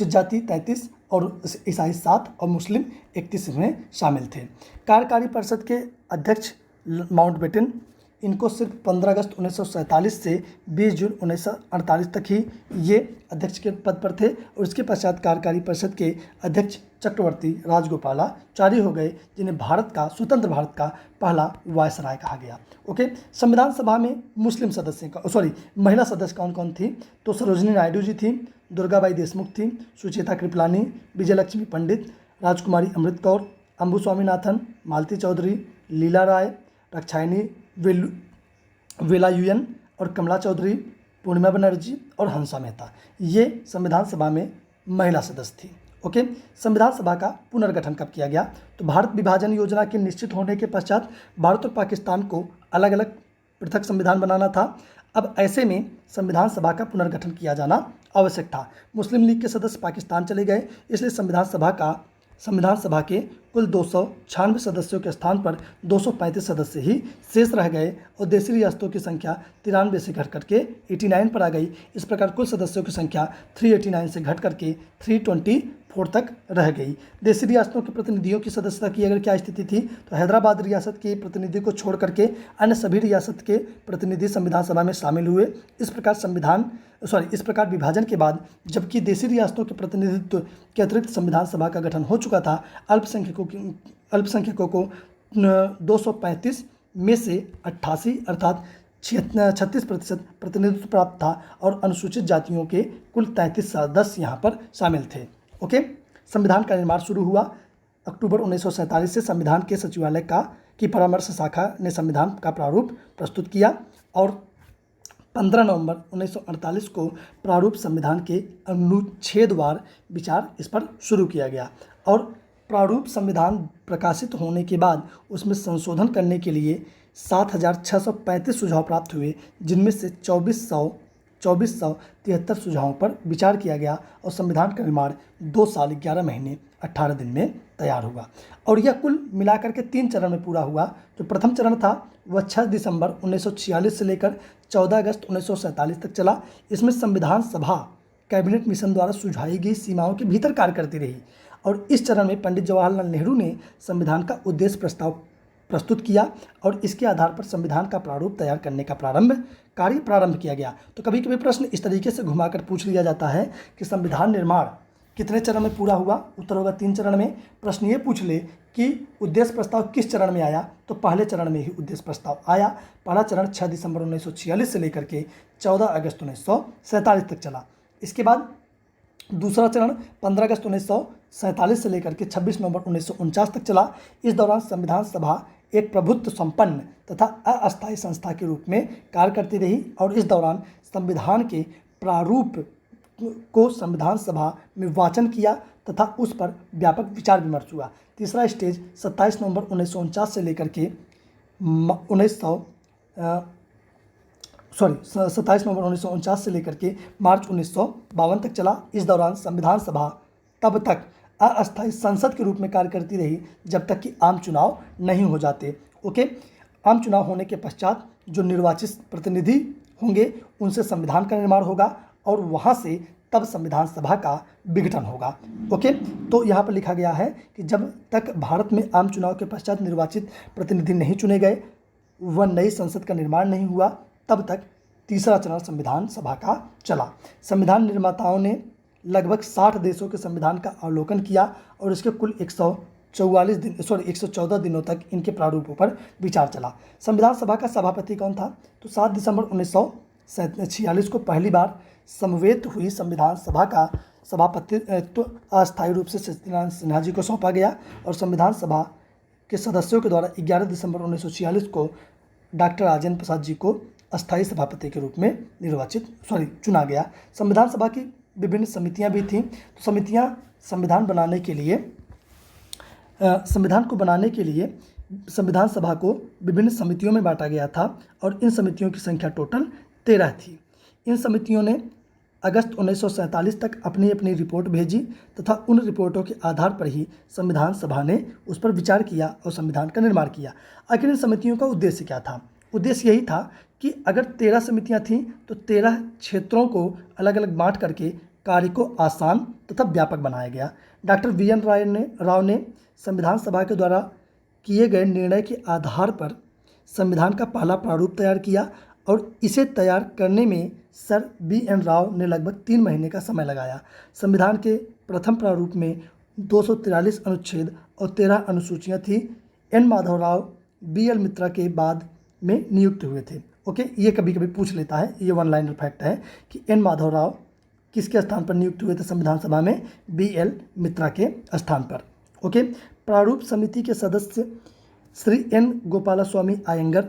[SPEAKER 1] जाति 33, और ईसाई 7, और मुस्लिम 31 में शामिल थे। कार्यकारी परिषद के अध्यक्ष माउंटबेटन, इनको सिर्फ 15 अगस्त 1947 से 20 जून 1948 तक ही ये अध्यक्ष के पद पर थे, और इसके पश्चात कार्यकारी परिषद के अध्यक्ष चक्रवर्ती राजगोपालाचारी हो गए, जिन्हें स्वतंत्र भारत का पहला वायसराय कहा गया। ओके, संविधान सभा में महिला सदस्य कौन कौन थी? तो सरोजिनी नायडू जी थी, दुर्गाबाई देशमुख थी, सुचेता कृपलानी, विजयलक्ष्मी पंडित, राजकुमारी अमृत कौर, अंबु स्वामीनाथन, मालती चौधरी, लीला राय, रक्षायनी वेलायुयन, और कमला चौधरी, पूर्णिमा बनर्जी, और हंसा मेहता, ये संविधान सभा में महिला सदस्य थी। ओके, संविधान सभा का पुनर्गठन कब किया गया? तो भारत विभाजन योजना के निश्चित होने के पश्चात भारत और पाकिस्तान को अलग अलग पृथक संविधान बनाना था। अब ऐसे में संविधान सभा का पुनर्गठन किया जाना आवश्यक था। मुस्लिम लीग के सदस्य पाकिस्तान चले गए, इसलिए संविधान सभा के कुल 296 सदस्यों के स्थान पर 235 सदस्य ही शेष रह गए, और देशी रियासतों की संख्या 93 से घट करके 89 पर आ गई। इस प्रकार कुल सदस्यों की संख्या 389 से घट करके 324 तक रह गई। देशी रियासतों के प्रतिनिधियों की सदस्यता की अगर क्या स्थिति थी, तो हैदराबाद रियासत के प्रतिनिधि को छोड़ करके अन्य सभी रियासत के प्रतिनिधि संविधान सभा में शामिल हुए। इस प्रकार विभाजन के बाद जबकि देशी रियासतों के प्रतिनिधित्व के अतिरिक्त संविधान सभा का गठन हो चुका था, अल्पसंख्यकों को 235 में से 88 अर्थात 36% प्रतिनिधित्व प्राप्त था, और अनुसूचित जातियों के कुल 33 सदस्य यहाँ पर शामिल थे। ओके, संविधान का निर्माण शुरू हुआ अक्टूबर 1947 से। संविधान के सचिवालय की परामर्श शाखा ने संविधान का प्रारूप प्रस्तुत किया, और 15 नवंबर 1948 को प्रारूप संविधान के अनुच्छेदवार विचार इस पर शुरू किया गया, और प्रारूप संविधान प्रकाशित होने के बाद उसमें संशोधन करने के लिए 7,635 सुझाव प्राप्त हुए, जिनमें से 2473 सुझावों पर विचार किया गया और संविधान का निर्माण 2 साल 11 महीने 18 दिन में तैयार हुआ। और यह कुल मिलाकर के 3 चरण में पूरा हुआ। जो प्रथम चरण था वह 6 दिसंबर 1946 से लेकर 14 अगस्त 1947 तक चला। इसमें संविधान सभा कैबिनेट मिशन द्वारा सुझाई गई सीमाओं के भीतर कार्य करती रही। और इस चरण में पंडित जवाहरलाल नेहरू ने संविधान का उद्देश्य प्रस्ताव प्रस्तुत किया और इसके आधार पर संविधान का प्रारूप तैयार करने का कार्य प्रारंभ किया गया। तो कभी कभी प्रश्न इस तरीके से घुमाकर पूछ लिया जाता है कि संविधान निर्माण कितने चरण में पूरा हुआ। उत्तर होगा 3 चरण में। प्रश्न ये पूछ ले कि उद्देश्य प्रस्ताव किस चरण में आया, तो पहले चरण में ही उद्देश्य प्रस्ताव आया। पहला चरण 6 दिसंबर 1946 से लेकर के 14 अगस्त 1947 तक चला। इसके बाद दूसरा चरण 15 अगस्त 1947 से लेकर के 26 नवंबर 1949 तक चला। इस दौरान संविधान सभा एक प्रभुत्व संपन्न तथा अस्थायी संस्था के रूप में कार्य करती रही और इस दौरान संविधान के प्रारूप को संविधान सभा में वाचन किया तथा उस पर व्यापक विचार विमर्श हुआ। तीसरा स्टेज 27 नवंबर 1949 से लेकर के 27 नवंबर 1949 से लेकर के मार्च 1952 तक चला। इस दौरान संविधान सभा तब तक अस्थायी संसद के रूप में कार्य करती रही जब तक कि आम चुनाव नहीं हो जाते। ओके, आम चुनाव होने के पश्चात जो निर्वाचित प्रतिनिधि होंगे उनसे संविधान का निर्माण होगा और वहाँ से तब संविधान सभा का विघटन होगा। ओके, तो यहाँ पर लिखा गया है कि जब तक भारत में आम चुनाव के पश्चात निर्वाचित प्रतिनिधि नहीं चुने गए, वह नई संसद का निर्माण नहीं हुआ, तब तक तीसरा चरण संविधान सभा का चला। संविधान निर्माताओं ने लगभग 60 देशों के संविधान का अवलोकन किया और इसके कुल 114 दिनों तक इनके प्रारूपों पर विचार चला। संविधान सभा का सभापति कौन था? तो 7 दिसंबर 1946 को पहली बार समवेत हुई संविधान सभा का सभापतित्व अस्थायी रूप से सत्यनारायण सिन्हा जी को सौंपा गया और संविधान सभा के सदस्यों के द्वारा 11 दिसंबर 1946 को डॉक्टर राजेंद्र प्रसाद जी को अस्थायी सभापति के रूप में चुना गया। संविधान सभा की विभिन्न समितियां भी थीं। तो समितियां संविधान को बनाने के लिए संविधान सभा को विभिन्न समितियों में बांटा गया था और इन समितियों की संख्या टोटल 13 थी। इन समितियों ने अगस्त 1947 तक अपनी अपनी रिपोर्ट भेजी तथा उन रिपोर्टों के आधार पर ही संविधान सभा ने उस पर विचार किया और संविधान का निर्माण किया। आखिर इन समितियों का उद्देश्य क्या था? उद्देश्य यही था कि अगर 13 समितियां थीं तो 13 क्षेत्रों को अलग अलग बांट करके कार्य को आसान तथा व्यापक बनाया गया। Doctor VN. राव ने संविधान सभा के द्वारा किए गए निर्णय के आधार पर संविधान का पहला प्रारूप तैयार किया और इसे तैयार करने में सर वी.एन. राव ने लगभग 3 महीने का समय लगाया। संविधान के प्रथम प्रारूप में 243 अनुच्छेद और 13 अनुसूचियाँ थी। N Madhavrao BL. मित्रा के बाद में नियुक्त हुए थे। ओके, ये कभी कभी पूछ लेता है, ये वन लाइनर फैक्ट है कि एन माधवराव किसके स्थान पर नियुक्त हुए थे संविधान सभा में? बी.एल. मित्रा के स्थान पर। ओके, प्रारूप समिति के सदस्य श्री एन गोपालस्वामी अयंगर,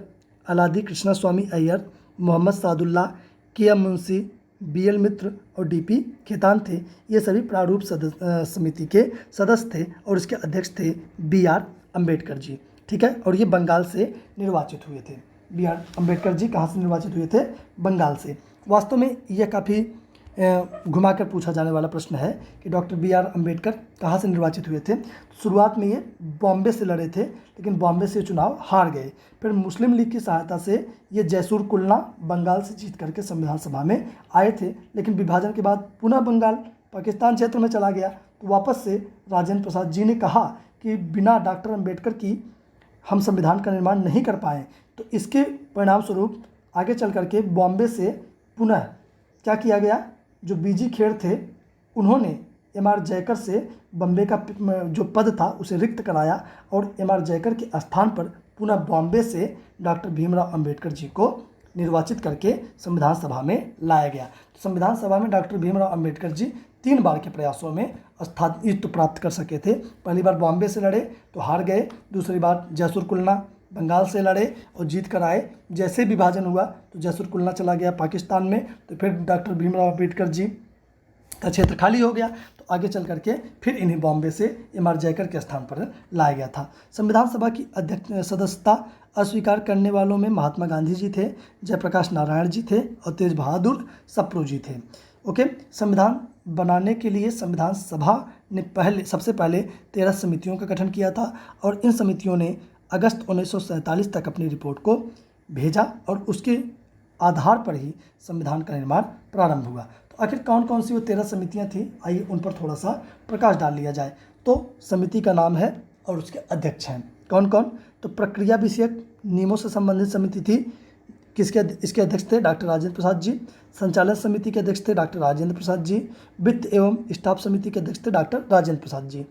[SPEAKER 1] अलादी कृष्णा स्वामी अय्यर, मोहम्मद सादुल्ला, के.एम. मुंशी, बी.एल. मित्र और डी.पी. खेतान थे। ये सभी प्रारूप समिति के सदस्य थे और इसके अध्यक्ष थे बी.आर. अम्बेडकर जी। ठीक है, और ये बंगाल से निर्वाचित हुए थे। बी.आर. अम्बेडकर जी कहाँ से निर्वाचित हुए थे? बंगाल से। वास्तव में यह काफ़ी घुमाकर पूछा जाने वाला प्रश्न है कि डॉक्टर बी.आर. अम्बेडकर कहाँ से निर्वाचित हुए थे। शुरुआत में ये बॉम्बे से लड़े थे, लेकिन बॉम्बे से चुनाव हार गए। फिर मुस्लिम लीग की सहायता से ये जयसुर कुलना बंगाल से जीत करके संविधान सभा में आए थे, लेकिन विभाजन के बाद पुनः बंगाल पाकिस्तान क्षेत्र में चला गया। तो वापस से राजेंद्र प्रसाद जी ने कहा कि बिना डॉक्टर अम्बेडकर की हम संविधान का निर्माण नहीं कर पाए। तो इसके परिणाम स्वरूप आगे चल करके बॉम्बे से पुनः क्या किया गया? जो बीजी खेर थे उन्होंने एम.आर. जयकर से बॉम्बे का जो पद था उसे रिक्त कराया और एम.आर. जयकर के स्थान पर पुनः बॉम्बे से डॉक्टर भीमराव अंबेडकर जी को निर्वाचित करके संविधान सभा में लाया गया। तो संविधान सभा में डॉक्टर भीमराव अंबेडकर जी 3 बार के प्रयासों में स्थायित्व प्राप्त कर सके थे। पहली बार बॉम्बे से लड़े तो हार गए, दूसरी बार जयसुर कुलना बंगाल से लड़े और जीत कर आए। जैसे विभाजन हुआ तो जयसुर कुलना चला गया पाकिस्तान में, तो फिर डॉक्टर भीमराव अम्बेडकर जी का क्षेत्र खाली हो गया, तो आगे चल करके फिर इन्हें बॉम्बे से एम.आर. जयकर के स्थान पर लाया गया था। संविधान सभा की अध्यक्ष सदस्यता अस्वीकार करने वालों में महात्मा गांधी जी थे, जयप्रकाश नारायण जी थे और तेज बहादुर सप्रू जी थे। ओके, संविधान बनाने के लिए संविधान सभा ने सबसे पहले 13 समितियों का गठन किया था और इन समितियों ने अगस्त 1947 तक अपनी रिपोर्ट को भेजा और उसके आधार पर ही संविधान का निर्माण प्रारंभ हुआ। तो आखिर कौन कौन सी वो 13 समितियां थी, आइए उन पर थोड़ा सा प्रकाश डाल लिया जाए। तो समिति का नाम है और उसके अध्यक्ष हैं कौन कौन। तो प्रक्रिया विषयक नियमों से संबंधित समिति थी, इसके अध्यक्ष थे डॉक्टर राजेंद्र प्रसाद जी। संचालन समिति के अध्यक्ष थे डॉक्टर राजेंद्र प्रसाद जी। वित्त एवं स्टाफ समिति के अध्यक्ष थे डॉक्टर राजेंद्र प्रसाद जी।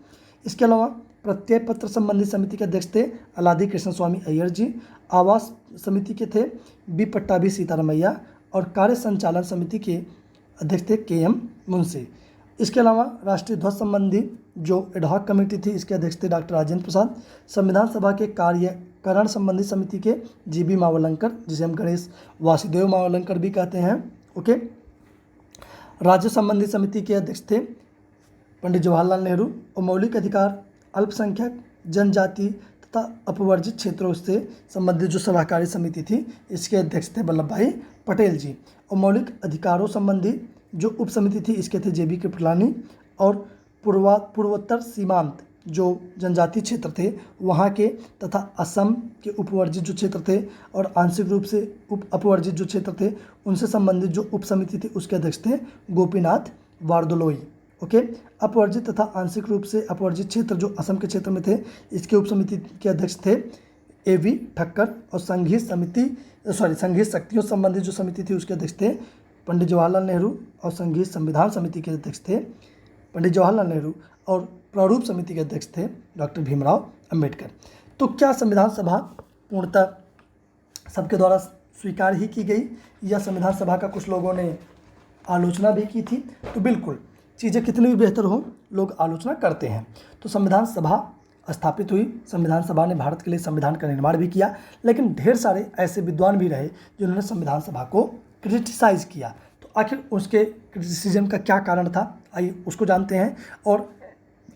[SPEAKER 1] इसके अलावा प्रत्यय पत्र संबंधी समिति के अध्यक्ष थे अलादी कृष्ण स्वामी अय्यर जी। आवास समिति के थे बी पट्टाभी सीतारमैया और कार्य संचालन समिति के अध्यक्ष थे के एम मुंशी। इसके अलावा राष्ट्रीय ध्वज संबंधी जो एडहॉक कमेटी थी, इसके अध्यक्ष थे डॉक्टर राजेंद्र प्रसाद। संविधान सभा के कार्यकरण संबंधी समिति के जी.बी. मावलंकर, जिसे हम गणेश वासुदेव मावलंकर भी कहते हैं। ओके, राज्य संबंधी समिति के अध्यक्ष थे पंडित जवाहरलाल नेहरू और मौलिक अधिकार, अल्पसंख्यक, जनजाति तथा अपवर्जित क्षेत्रों से संबंधित जो सलाहकारी समिति थी, इसके अध्यक्ष थे वल्लभ भाई पटेल जी। और मौलिक अधिकारों संबंधी जो उप समिति थी, इसके थे जे.बी. कृपलानी। और पूर्वोत्तर सीमांत जो जनजातीय क्षेत्र थे वहाँ के तथा असम के उपवर्जित जो क्षेत्र थे और आंशिक रूप से अपवर्जित जो क्षेत्र थे, उनसे संबंधित जो उप समिति थी, उसके अध्यक्ष थे गोपीनाथ बारदोलोई। ओके, अपवर्जित तथा आंशिक रूप से अपवर्जित क्षेत्र जो असम के क्षेत्र में थे, इसके उप समिति के अध्यक्ष थे ए.वी. ठक्कर। और संघीय शक्तियों संबंधित जो समिति थी, उसके अध्यक्ष थे पंडित जवाहरलाल नेहरू। और संघीय संविधान समिति के अध्यक्ष थे पंडित जवाहरलाल नेहरू और प्रारूप समिति के अध्यक्ष थे डॉक्टर भीमराव अंबेडकर। तो क्या संविधान सभा पूर्णतः सबके द्वारा स्वीकार ही की गई या संविधान सभा का कुछ लोगों ने आलोचना भी की थी? तो बिल्कुल, चीज़ें कितनी भी बेहतर हो, लोग आलोचना करते हैं। तो संविधान सभा स्थापित हुई, संविधान सभा ने भारत के लिए संविधान का निर्माण भी किया, लेकिन ढेर सारे ऐसे विद्वान भी रहे जिन्होंने संविधान सभा को क्रिटिसाइज किया। तो आखिर उसके क्रिटिसिज्म का क्या कारण था, आइए उसको जानते हैं और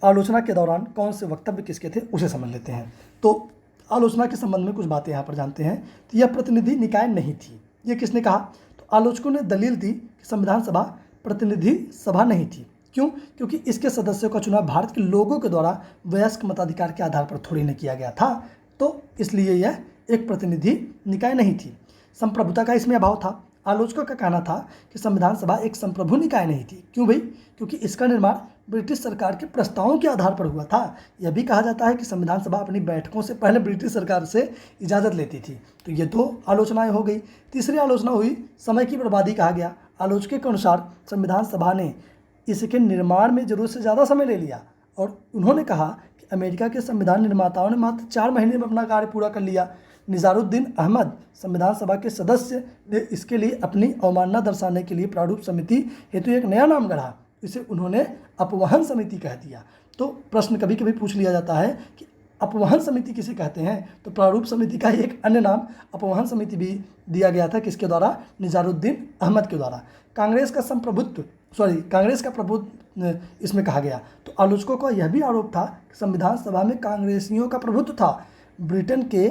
[SPEAKER 1] आलोचना के दौरान कौन से वक्तव्य किसके थे उसे समझ लेते हैं। तो आलोचना के संबंध में कुछ बातें यहाँ पर जानते हैं। तो यह प्रतिनिधि निकाय नहीं थी, ये किसने कहा? तो आलोचकों ने दलील दी कि संविधान सभा प्रतिनिधि सभा नहीं थी। क्यों? क्योंकि इसके सदस्यों का चुनाव भारत के लोगों के द्वारा वयस्क मताधिकार के आधार पर थोड़ी न किया गया था, तो इसलिए यह एक प्रतिनिधि निकाय नहीं थी। संप्रभुता का इसमें अभाव था। आलोचकों का कहना था कि संविधान सभा एक संप्रभु निकाय नहीं थी। क्यों भाई? क्योंकि इसका निर्माण ब्रिटिश सरकार के प्रस्तावों के आधार पर हुआ था। यह भी कहा जाता है कि संविधान सभा अपनी बैठकों से पहले ब्रिटिश सरकार से इजाज़त लेती थी। तो ये दो आलोचनाएं हो गई। तीसरी आलोचना हुई समय की बर्बादी। कहा गया आलोचकों के अनुसार संविधान सभा ने इसके निर्माण में जरूरत से ज़्यादा समय ले लिया और उन्होंने कहा कि अमेरिका के संविधान निर्माताओं ने मात्र 4 महीने में अपना कार्य पूरा कर लिया। निजारुद्दीन अहमद संविधान सभा के सदस्य ने इसके लिए अपनी अवमानना दर्शाने के लिए प्रारूप समिति हेतु एक नया नाम गढ़ा, इसे उन्होंने अपवहन समिति कह दिया। तो प्रश्न कभी कभी पूछ लिया जाता है कि अपवहन समिति किसे कहते हैं? तो प्रारूप समिति का एक अन्य नाम अपवहन समिति भी दिया गया था, किसके द्वारा? निजारुद्दीन अहमद के द्वारा। कांग्रेस का प्रभुत्व इसमें कहा गया। तो आलोचकों का यह भी आरोप था कि संविधान सभा में कांग्रेसियों का प्रभुत्व था। ब्रिटेन के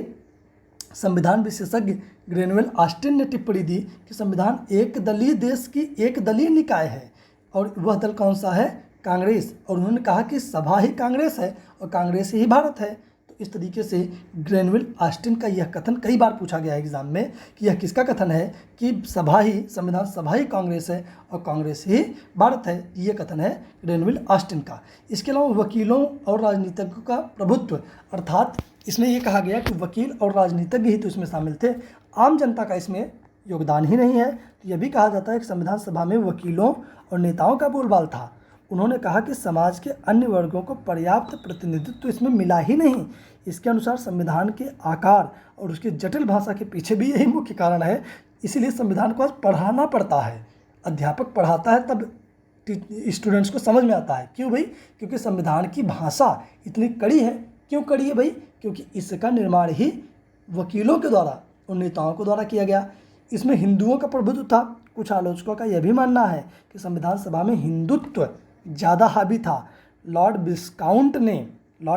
[SPEAKER 1] संविधान विशेषज्ञ ग्रेनवेल ऑस्टिन ने टिप्पणी दी कि संविधान एक दलीय देश की एक दलीय निकाय है और वह दल कौन सा है? कांग्रेस। और उन्होंने कहा कि सभा ही कांग्रेस है और कांग्रेस ही भारत है। तो इस तरीके से ग्रेनवेल ऑस्टिन का यह कथन कई बार पूछा गया है एग्जाम में कि यह किसका कथन है कि संविधान सभा ही कांग्रेस है और कांग्रेस ही भारत है। ये कथन है ग्रेनवेल ऑस्टिन का। इसके अलावा वकीलों और राजनीतिज्ञों का प्रभुत्व, अर्थात इसमें यह कहा गया कि वकील और राजनीतिज्ञ ही तो इसमें शामिल थे, आम जनता का इसमें योगदान ही नहीं है। तो यह भी कहा जाता है कि संविधान सभा में वकीलों और नेताओं का बोलबाल था। उन्होंने कहा कि समाज के अन्य वर्गों को पर्याप्त प्रतिनिधित्व तो इसमें मिला ही नहीं। इसके अनुसार संविधान के आकार और उसकी जटिल भाषा के पीछे भी यही मुख्य कारण है। इसीलिए संविधान को आज पढ़ाना पड़ता है। अध्यापक पढ़ाता है तब स्टूडेंट्स को समझ में आता है। क्यों भाई? क्योंकि संविधान की भाषा इतनी कड़ी है। क्यों कड़ी है भाई? क्योंकि इसका निर्माण ही वकीलों के द्वारा और नेताओं के द्वारा किया गया। इसमें हिंदुओं का प्रभुत्व था कुछ आलोचकों का यह भी मानना है कि संविधान सभा में हिंदुत्व ज़्यादा हावी था। लॉर्ड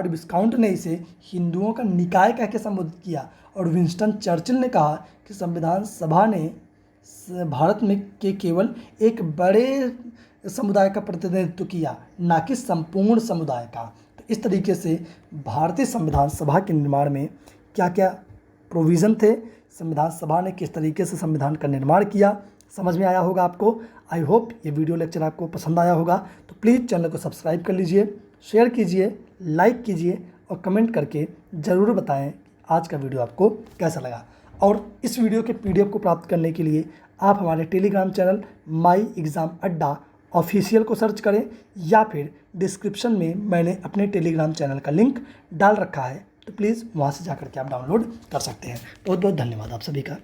[SPEAKER 1] विस्काउंट ने इसे हिंदुओं का निकाय कह के संबोधित किया और विंस्टन चर्चिल ने कहा कि संविधान सभा ने भारत में के केवल एक बड़े समुदाय का प्रतिनिधित्व किया, ना कि संपूर्ण समुदाय का। तो इस तरीके से भारतीय संविधान सभा के निर्माण में क्या क्या प्रोविज़न थे, संविधान सभा ने किस तरीके से संविधान का निर्माण किया, समझ में आया होगा आपको। आई होप ये वीडियो लेक्चर आपको पसंद आया होगा। तो प्लीज़ चैनल को सब्सक्राइब कर लीजिए, शेयर कीजिए, लाइक कीजिए और कमेंट करके ज़रूर बताएं आज का वीडियो आपको कैसा लगा। और इस वीडियो के PDF को प्राप्त करने के लिए आप हमारे टेलीग्राम चैनल माई एग्ज़ाम अड्डा ऑफिशियल को सर्च करें या फिर डिस्क्रिप्शन में मैंने अपने टेलीग्राम चैनल का लिंक डाल रखा है, तो प्लीज़ वहाँ से जाकर के आप डाउनलोड कर सकते हैं। बहुत बहुत धन्यवाद आप सभी का।